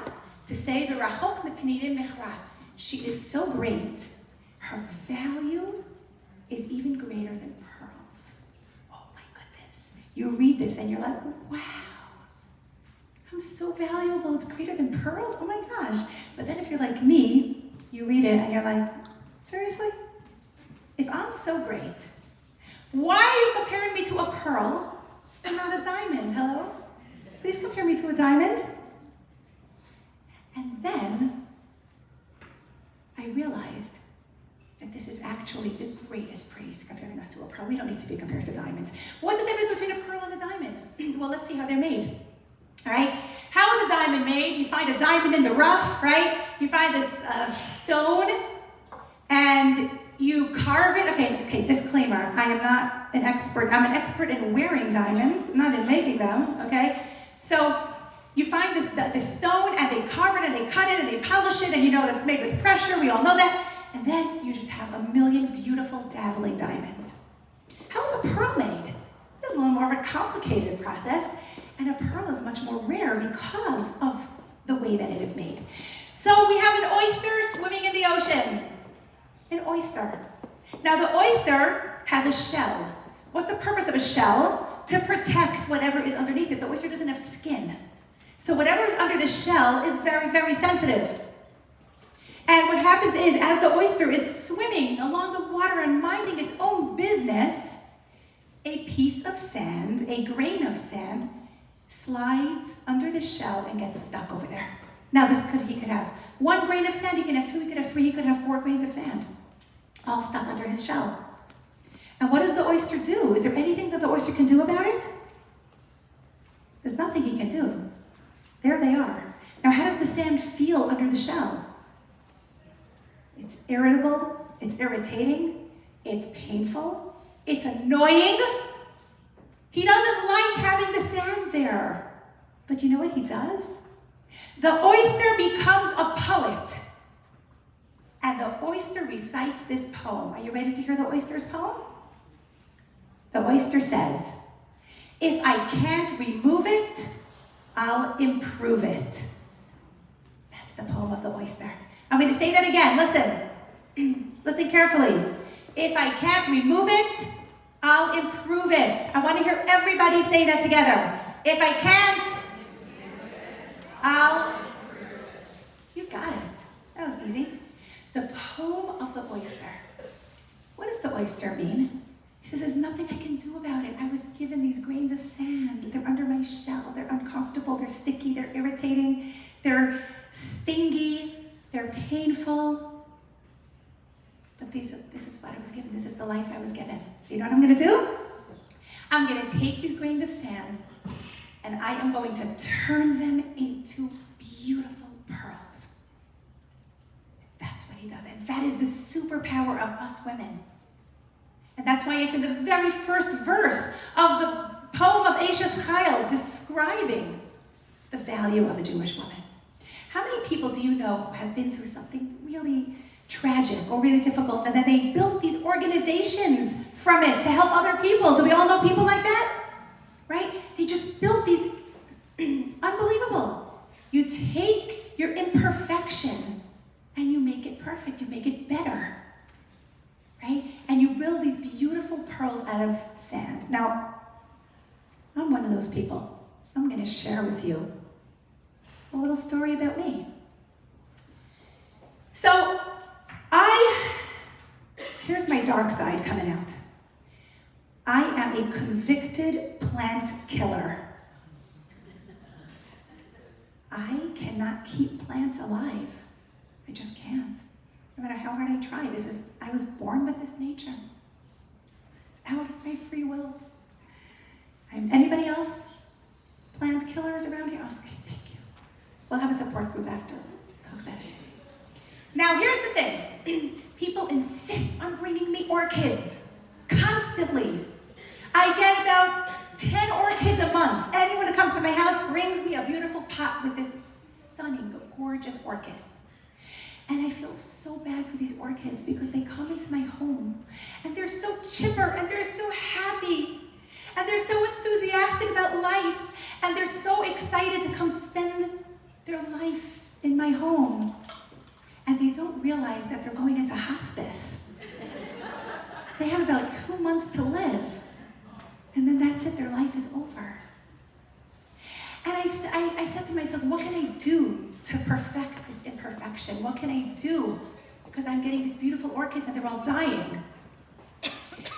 to say, V'rachok mepnei mechra. She is so great, her value is even greater than pearls. Oh my goodness. You read this and you're like, wow, I'm so valuable, it's greater than pearls? Oh my gosh. But then if you're like me, you read it and you're like, seriously? If I'm so great, why are you comparing me to a pearl and not a diamond? Hello? Please compare me to a diamond. And then I realized that this is actually the greatest praise, comparing us to a pearl. We don't need to be compared to diamonds. What's the difference between a pearl and a diamond? Well, let's see how they're made. All right? How is a diamond made? You find a diamond in the rough, right? You find this stone and you carve it. Okay, disclaimer. I am not an expert. I'm an expert in wearing diamonds, not in making them, okay? So you find this stone and they carve it and they cut it and they polish it and you know that it's made with pressure. We all know that. And then you just have a million beautiful, dazzling diamonds. How is a pearl made? This is a little more of a complicated process. And a pearl is much more rare because of the way that it is made. So we have an oyster swimming in the ocean. An oyster. Now the oyster has a shell. What's the purpose of a shell? To protect whatever is underneath it. The oyster doesn't have skin. So whatever is under the shell is very, very sensitive. And what happens is, as the oyster is swimming along the water and minding its own business, a piece of sand, a grain of sand, slides under the shell and gets stuck over there. Now he could have one grain of sand, he could have two, he could have three, he could have 4 grains of sand, all stuck under his shell. And what does the oyster do? Is there anything that the oyster can do about it? There's nothing he can do. There they are. Now how does the sand feel under the shell? It's irritable, it's irritating, it's painful, it's annoying. He doesn't like having the sand there. But you know what he does? The oyster becomes a poet. And the oyster recites this poem. Are you ready to hear the oyster's poem? The oyster says, if I can't remove it, I'll improve it. That's the poem of the oyster. I'm going to say that again. Listen. Listen carefully. If I can't remove it, I'll improve it. I want to hear everybody say that together. If I can't, I'll... You got it. That was easy. The poem of the oyster. What does the oyster mean? He says, there's nothing I can do about it. I was given these grains of sand. They're under my shell. They're uncomfortable. They're sticky. They're irritating. They're stingy. They're painful. But this is what I was given. This is the life I was given. So you know what I'm going to do? I'm going to take these grains of sand and I am going to turn them into beautiful pearls. That's what he does. And that is the superpower of us women. And that's why it's in the very first verse of the poem of Eishes Chayil describing the value of a Jewish woman. How many people do you know have been through something really tragic or really difficult and then they built these organizations from it to help other people? Do we all know people like that? Right? They just built these unbelievable. You take your imperfection and you make it perfect. You make it better. Right? And you build these beautiful out of sand. Now, I'm one of those people. I'm going to share with you a little story about me. So, here's my dark side coming out. I am a convicted plant killer. I cannot keep plants alive. I just can't. No matter how hard I try, I was born with this nature. It's out of my free will. Anybody else? Plant killers around here? Oh, okay, thank you. We'll have a support group after. We'll talk about it. Now, here's the thing. People insist on bringing me orchids constantly. I get about 10 orchids a month. Anyone who comes to my house brings me a beautiful pot with this stunning, gorgeous orchid. And I feel so bad for these orchids because they come into my home and they're so chipper and they're so happy and they're so enthusiastic about life and they're so excited to come spend their life in my home. And they don't realize that they're going into hospice. They have about 2 months to live. And then that's it, their life is over. And I said to myself, what can I do to perfect this imperfection? What can I do? Because I'm getting these beautiful orchids and they're all dying.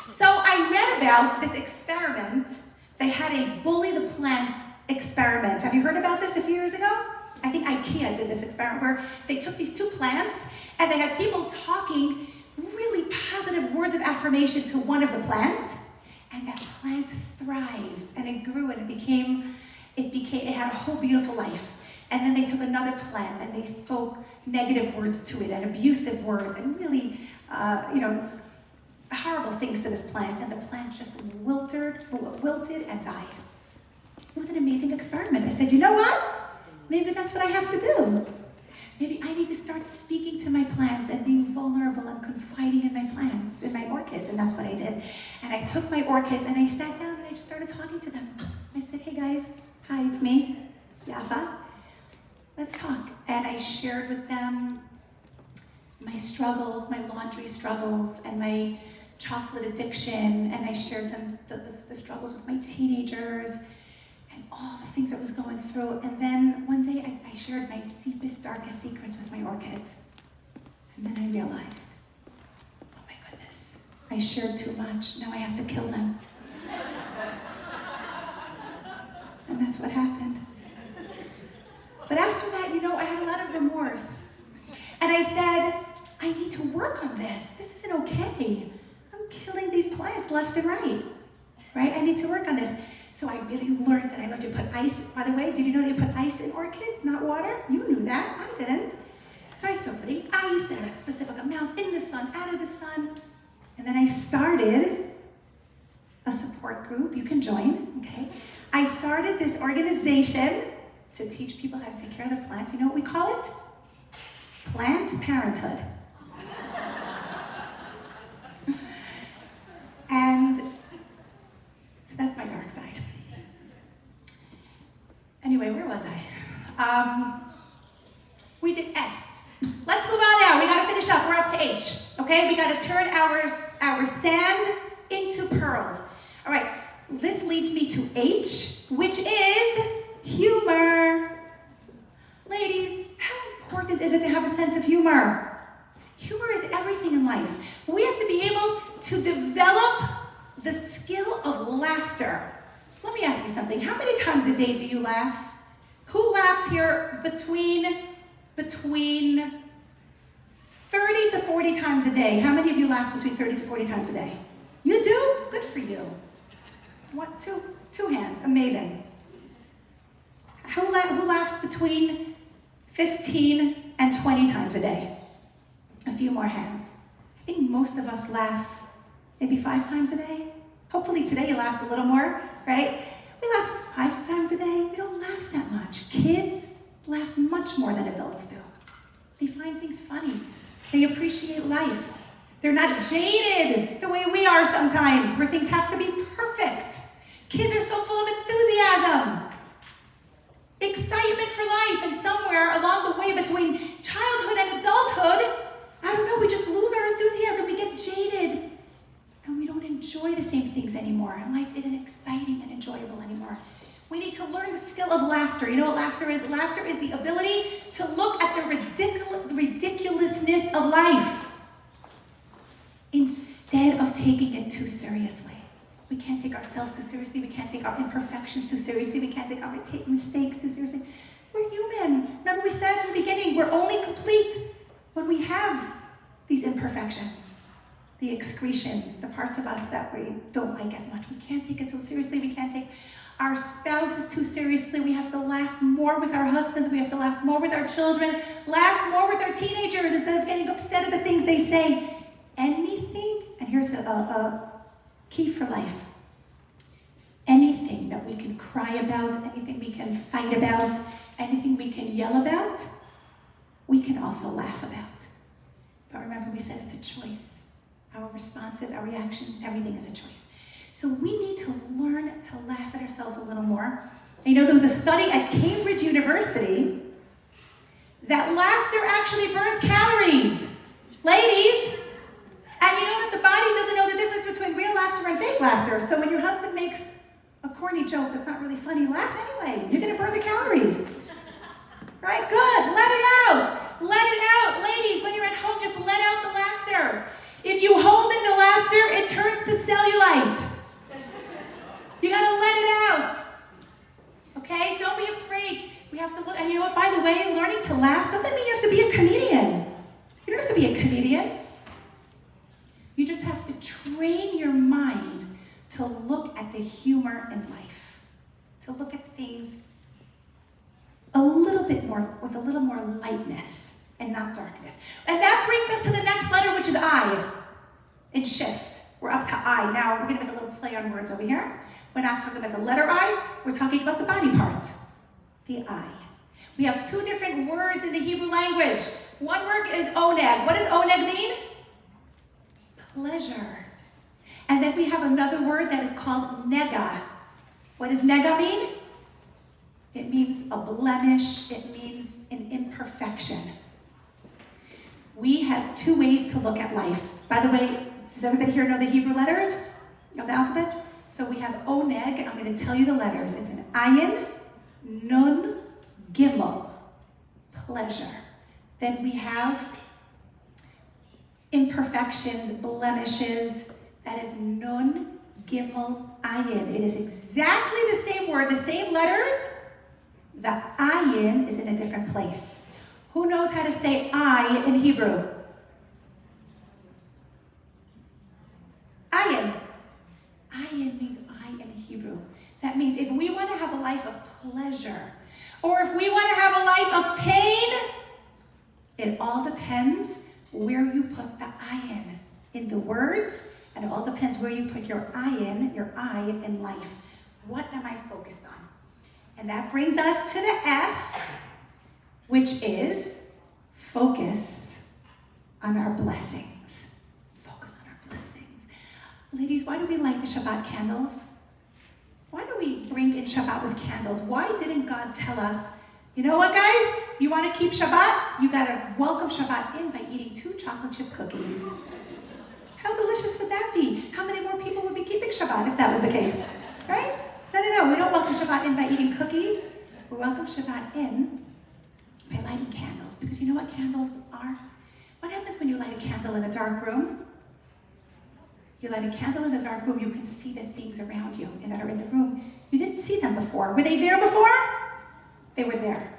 So I read about this experiment. They had a bully the plant experiment. Have you heard about this a few years ago? I think IKEA did this experiment where they took these 2 plants and they had people talking really positive words of affirmation to one of the plants, and that plant thrived and it grew and it had a whole beautiful life. And then they took another plant and they spoke negative words to it and abusive words and really, horrible things to this plant, and the plant just wilted and died. It was an amazing experiment. I said, you know what? Maybe that's what I have to do. Maybe I need to start speaking to my plants and being vulnerable and confiding in my plants, in my orchids, and that's what I did. And I took my orchids and I sat down and I just started talking to them. I said, hey guys, hi, it's me, Yaffa. Let's talk. And I shared with them my struggles, my laundry struggles, and my chocolate addiction, and I shared them the struggles with my teenagers, and all the things I was going through. And then one day I shared my deepest, darkest secrets with my orchids. And then I realized, oh my goodness, I shared too much. Now I have to kill them. And that's what happened. But after that, I had a lot of remorse. And I said, I need to work on this. This isn't okay. I'm killing these plants left and right. I need to work on this. So I really learned, and I learned to put ice. By the way, did you know that you put ice in orchids, not water? You knew that, I didn't. So I started putting ice in a specific amount in the sun, out of the sun. And then I started a support group. You can join, okay? I started this organization to teach people how to take care of the plants. You know what we call it? Plant parenthood. And so that's my dark side. Anyway, where was I? We did S. Let's move on now. We gotta finish up. We're up to H. Okay, we gotta turn our sand into pearls. All right, this leads me to H, which is humor. Ladies, how important is it to have a sense of humor? Humor is everything in life. We have to be able to develop the skill of laughter. Let me ask you something. How many times a day do you laugh? Who laughs here between 30 to 40 times a day? How many of you laugh between 30 to 40 times a day? You do? Good for you. What? Two hands. Amazing. Who laughs between 15 and 20 times a day? A few more hands. I think most of us laugh maybe 5 times a day. Hopefully today you laughed a little more, right? We laugh 5 times a day. We don't laugh that much. Kids laugh much more than adults do. They find things funny. They appreciate life. They're not jaded the way we are sometimes, where things have to be perfect. Kids are so full of enthusiasm, excitement for life, and somewhere along the way between childhood and adulthood, I don't know, we just lose our enthusiasm. We get jaded, and we don't enjoy enjoy the same things anymore. Life isn't exciting and enjoyable anymore. We need to learn the skill of laughter. You know what laughter is? Laughter is the ability to look at the ridiculousness of life instead of taking it too seriously. We can't take ourselves too seriously. We can't take our imperfections too seriously. We can't take our mistakes too seriously. We're human. Remember we said in the beginning, we're only complete when we have these imperfections, the excretions, the parts of us that we don't like as much. We can't take it so seriously. We can't take our spouses too seriously. We have to laugh more with our husbands. We have to laugh more with our children. Laugh more with our teenagers instead of getting upset at the things they say. Anything, and here's a key for life. Anything that we can cry about, anything we can fight about, anything we can yell about, we can also laugh about. But remember, we said it's a choice. Our responses, our reactions, everything is a choice. So we need to learn to laugh at ourselves a little more. You know, there was a study at Cambridge University that laughter actually burns calories. Ladies, and you know that the body doesn't know the difference between real laughter and fake laughter. So when your husband makes a corny joke that's not really funny, laugh anyway. You're gonna burn the calories. Right, good, let it out. Let it out. Ladies, when you're at home, just let out the laughter. If you hold in the laughter, it turns to cellulite. You gotta let it out. Okay? Don't be afraid. We have to look, and you know what, by the way, learning to laugh doesn't mean you have to be a comedian. You don't have to be a comedian. You just have to train your mind to look at the humor in life, to look at things a little bit more, with a little more lightness and not darkness. And that brings us to the next letter, which is I, in shift. We're up to I. Now, we're gonna make a little play on words over here. We're not talking about the letter I, we're talking about the body part, the I. We have two different words in the Hebrew language. One word is oneg. What does oneg mean? Pleasure. And then we have another word that is called nega. What does nega mean? It means a blemish. It means an imperfection. We have two ways to look at life. By the way, does everybody here know the Hebrew letters of the alphabet? So we have oneg. I'm going to tell you the letters. It's an ayin, nun, gimel, pleasure. Then we have imperfections, blemishes. That is nun, gimel, ayin. It is exactly the same word, the same letters. The ayin is in a different place. Who knows how to say I in Hebrew? Ayin. Ayin means I in Hebrew. That means if we want to have a life of pleasure, or if we want to have a life of pain, it all depends where you put the ayin in the words, and it all depends where you put your ayin, your I in life. What am I focused on? And that brings us to the F, which is focus on our blessings. Focus on our blessings. Ladies, why do we light the Shabbat candles? Why do we bring in Shabbat with candles? Why didn't God tell us, you know what, guys? You want to keep Shabbat? You got to welcome Shabbat in by eating 2 chocolate chip cookies. How delicious would that be? How many more people would be keeping Shabbat if that was the case? Right? No. We don't welcome Shabbat in by eating cookies. We welcome Shabbat in by lighting candles. Because you know what candles are? What happens when you light a candle in a dark room? You light a candle in a dark room, you can see the things around you and that are in the room. You didn't see them before. Were they there before? They were there.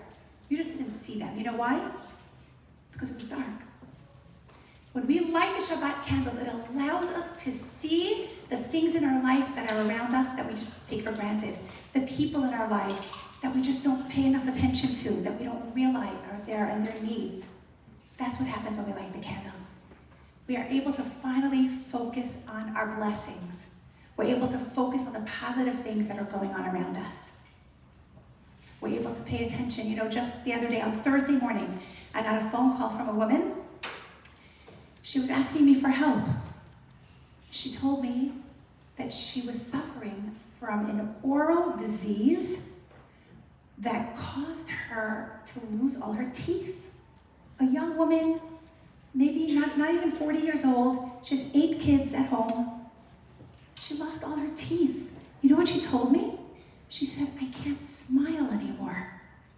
You just didn't see them. You know why? Because it was dark. When we light the Shabbat candles, it allows us to see the things in our life that are around us that we just take for granted. The people in our lives that we just don't pay enough attention to, that we don't realize are there and their needs. That's what happens when we light the candle. We are able to finally focus on our blessings. We're able to focus on the positive things that are going on around us. We're able to pay attention. You know, just the other day on Thursday morning, I got a phone call from a woman. She was asking me for help. She told me that she was suffering from an oral disease that caused her to lose all her teeth. A young woman, maybe not even 40 years old, she has 8 kids at home. She lost all her teeth. You know what she told me? She said, I can't smile anymore.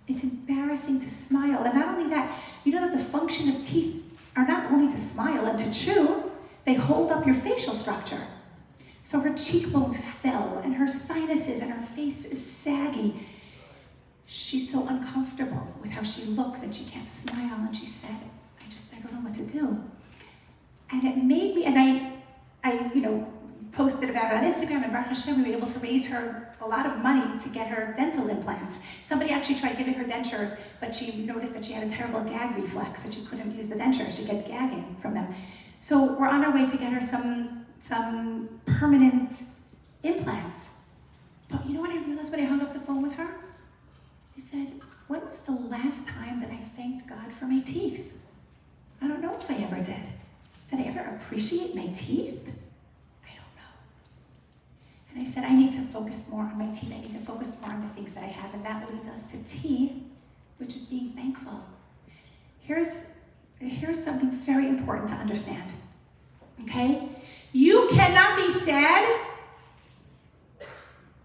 It's embarrassing to smile. And not only that, you know that the function of teeth are not only to smile and to chew, they hold up your facial structure. So her cheekbones fell, and her sinuses, and her face is saggy. She's so uncomfortable with how she looks, and she can't smile. And she said, I don't know what to do. And it made me, and I posted about it on Instagram, and Baruch Hashem, we were able to raise her a lot of money to get her dental implants. Somebody actually tried giving her dentures, but she noticed that she had a terrible gag reflex, and she couldn't use the dentures. She'd get gagging from them. So we're on our way to get her some permanent implants. But you know what I realized when I hung up the phone with her? I said, when was the last time that I thanked God for my teeth? I don't know if I ever did. Did I ever appreciate my teeth? I don't know. And I said, I need to focus more on my teeth. I need to focus more on the things that I have. And that leads us to T, which is being thankful. Here's something very important to understand, okay? You cannot be sad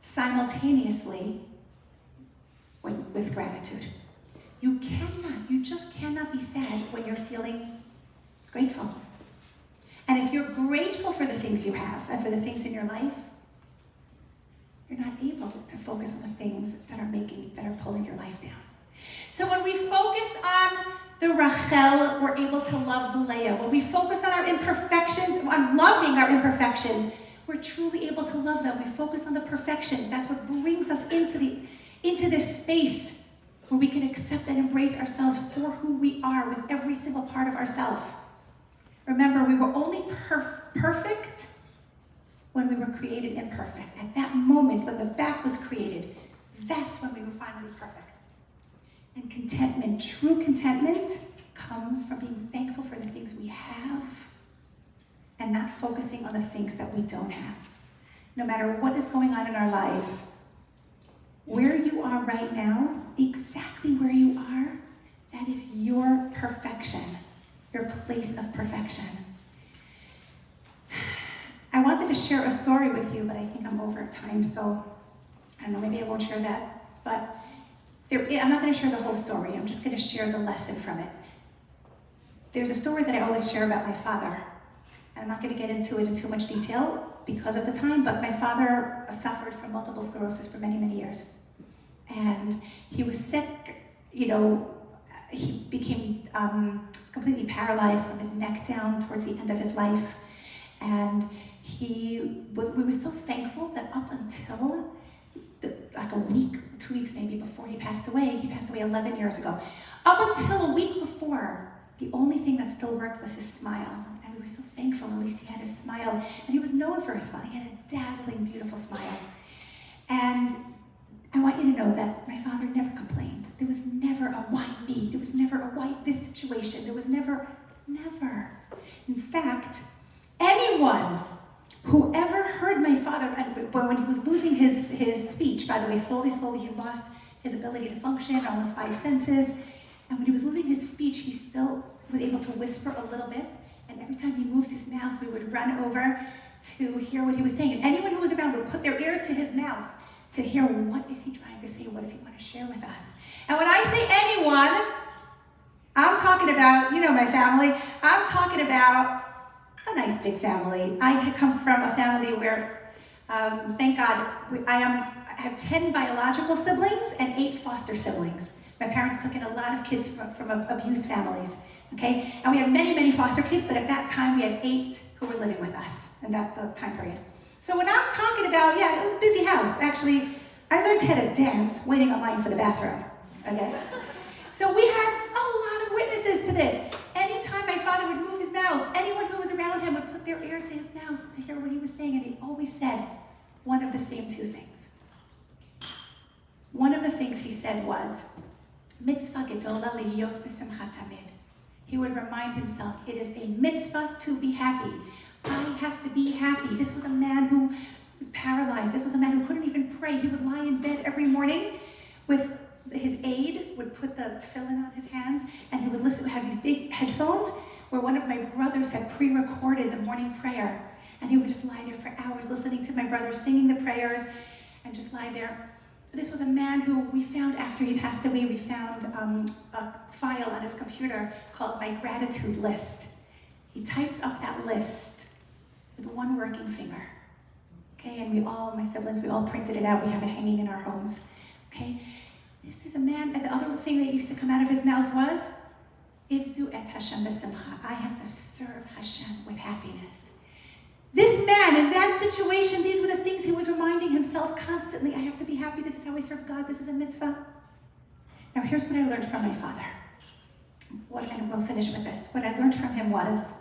simultaneously with gratitude. You just cannot be sad when you're feeling grateful. And if you're grateful for the things you have and for the things in your life, you're not able to focus on the things that are pulling your life down. So when we focus on the Rachel, we're able to love the Leah. When we focus on our imperfections, on loving our imperfections, we're truly able to love them. We focus on the perfections. That's what brings us into this space where we can accept and embrace ourselves for who we are with every single part of ourselves. Remember, we were only perfect when we were created imperfect. At that moment, when the back was created, that's when we were finally perfect. And contentment, true contentment, comes from being thankful for the things we have and not focusing on the things that we don't have. No matter what is going on in our lives, where you are right now, exactly where you are, that is your perfection, your place of perfection. I wanted to share a story with you, but I think I'm over time, so I don't know, maybe I won't share that. But I'm not going to share the whole story. I'm just going to share the lesson from it. There's a story that I always share about my father. And I'm not going to get into it in too much detail because of the time, but my father suffered from multiple sclerosis for many, many years. And he was sick, he became completely paralyzed from his neck down towards the end of his life. And we were so thankful that up until like a week, 2 weeks maybe before he passed away 11 years ago. Up until a week before, the only thing that still worked was his smile. And we were so thankful, at least he had his smile. And he was known for his smile. He had a dazzling, beautiful smile. And I want you to know that my father never complained. There was never a why me. There was never a why this situation. There was never. In fact, anyone who ever heard my father, when he was losing his speech, by the way, slowly he lost his ability to function, all his 5 senses. And when he was losing his speech, he still was able to whisper a little bit. And every time he moved his mouth, we would run over to hear what he was saying. And anyone who was around would put their ear to his mouth to hear what is he trying to say, what does he want to share with us. And when I say anyone, I'm talking about, my family. I'm talking about a nice big family. I had come from a family where, thank God, I have 10 biological siblings and 8 foster siblings. My parents took in a lot of kids from abused families, okay? And we had many, many foster kids, but at that time we had 8 who were living with us in that time period. So when I'm talking about, it was a busy house. Actually, I learned how to dance waiting online for the bathroom, okay? So we had a lot of witnesses to this. Anytime my father would move his mouth, anyone who was around him would put their ear to his mouth to hear what he was saying, and he always said one of the same 2 things. One of the things he said was, mitzvah gedola liyot b'simcha tamid. He would remind himself, it is a mitzvah to be happy. I have to be happy. This was a man who was paralyzed. This was a man who couldn't even pray. He would lie in bed every morning with his aide, would put the tefillin on his hands, and he would have these big headphones where one of of my brothers had pre-recorded the morning prayer, and he would just lie there for hours listening to my brothers singing the prayers and just lie there. This was a man who we found after he passed away. We found a file on his computer called My Gratitude List. He typed up that list with one working finger. Okay, and my siblings, we all printed it out. We have it hanging in our homes. Okay, this is a man, and the other thing that used to come out of his mouth was, Ivdu et Hashem b'simcha. I have to serve Hashem with happiness. This man, in that situation, these were the things he was reminding himself constantly. I have to be happy. This is how I serve God. This is a mitzvah. Now, here's what I learned from my father. And we'll finish with this. What I learned from him was,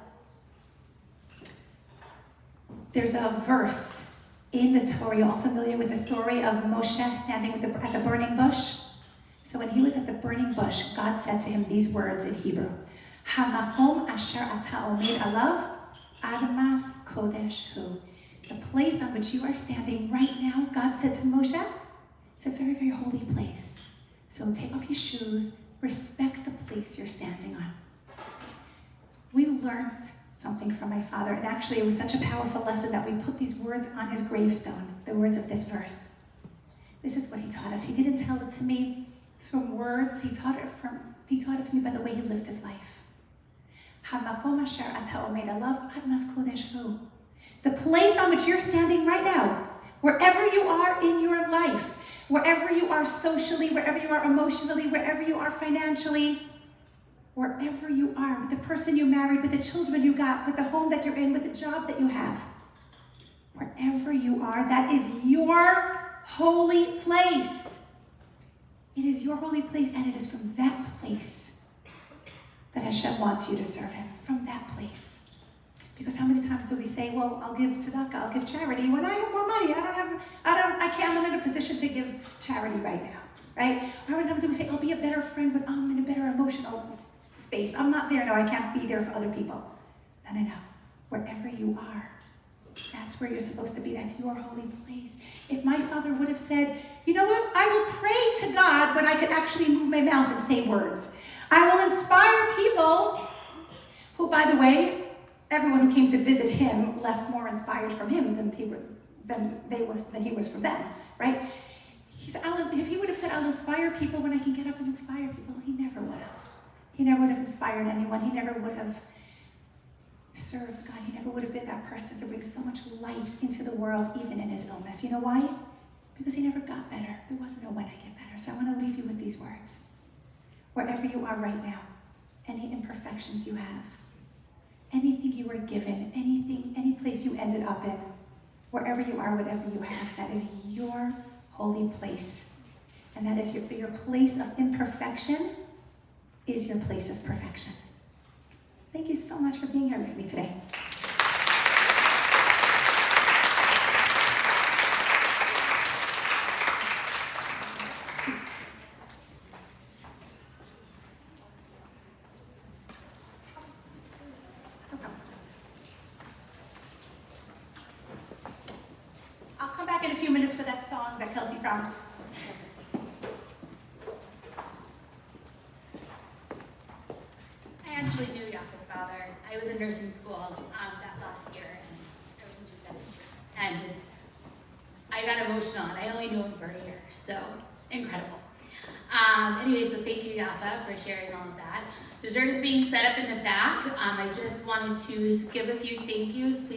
there's a verse in the Torah. You're all familiar with the story of Moshe standing at the burning bush? So when he was at the burning bush, God said to him these words in Hebrew. Hamakom asher ata omed alav Admas Kodesh Hu. The place on which you are standing right now, God said to Moshe, it's a very, very holy place. So take off your shoes, respect the place you're standing on. We learned something from my father, and actually it was such a powerful lesson that we put these words on his gravestone, the words of this verse. This is what he taught us. He didn't tell it to me from words, he taught it to me by the way he lived his life. The place on which you're standing right now, wherever you are in your life, wherever you are socially, wherever you are emotionally, wherever you are financially, wherever you are, with the person you married, with the children you got, with the home that you're in, with the job that you have, wherever you are, that is your holy place. It is your holy place, and it is from that place that Hashem wants you to serve him, from that place. Because how many times do we say, well, I'll give tzedakah, I'll give charity, when I have more money, I'm not in a position to give charity right now, right? Or how many times do we say, I'll be a better friend when I'm in a better emotional space. I'm not there, no, I can't be there for other people. No. Wherever you are, that's where you're supposed to be. That's your holy place. If my father would have said, you know what, I will pray to God when I could actually move my mouth and say words. I will inspire people who, by the way, everyone who came to visit him left more inspired from him than he was from them, right? He said, if he would have said, I'll inspire people when I can get up and inspire people, he never would have. He never would have inspired anyone. He never would have served God. He never would have been that person to bring so much light into the world, even in his illness. You know why? Because he never got better. There wasn't no when I get better. So I want to leave you with these words. Wherever you are right now, any imperfections you have, anything you were given, any place you ended up in, wherever you are, whatever you have, that is your holy place. And that is your place of imperfection is your place of perfection. Thank you so much for being here with me today. I'll come back in a few minutes for that song that Kelsey promised. I actually knew Yaffa's father. I was in nursing school that last year, and everything she said is true. And I got emotional, and I only knew him for a year, so incredible. Anyway, so thank you, Yaffa, for sharing all of that. Dessert is being set up in the back. I just wanted to give a few thank yous. Please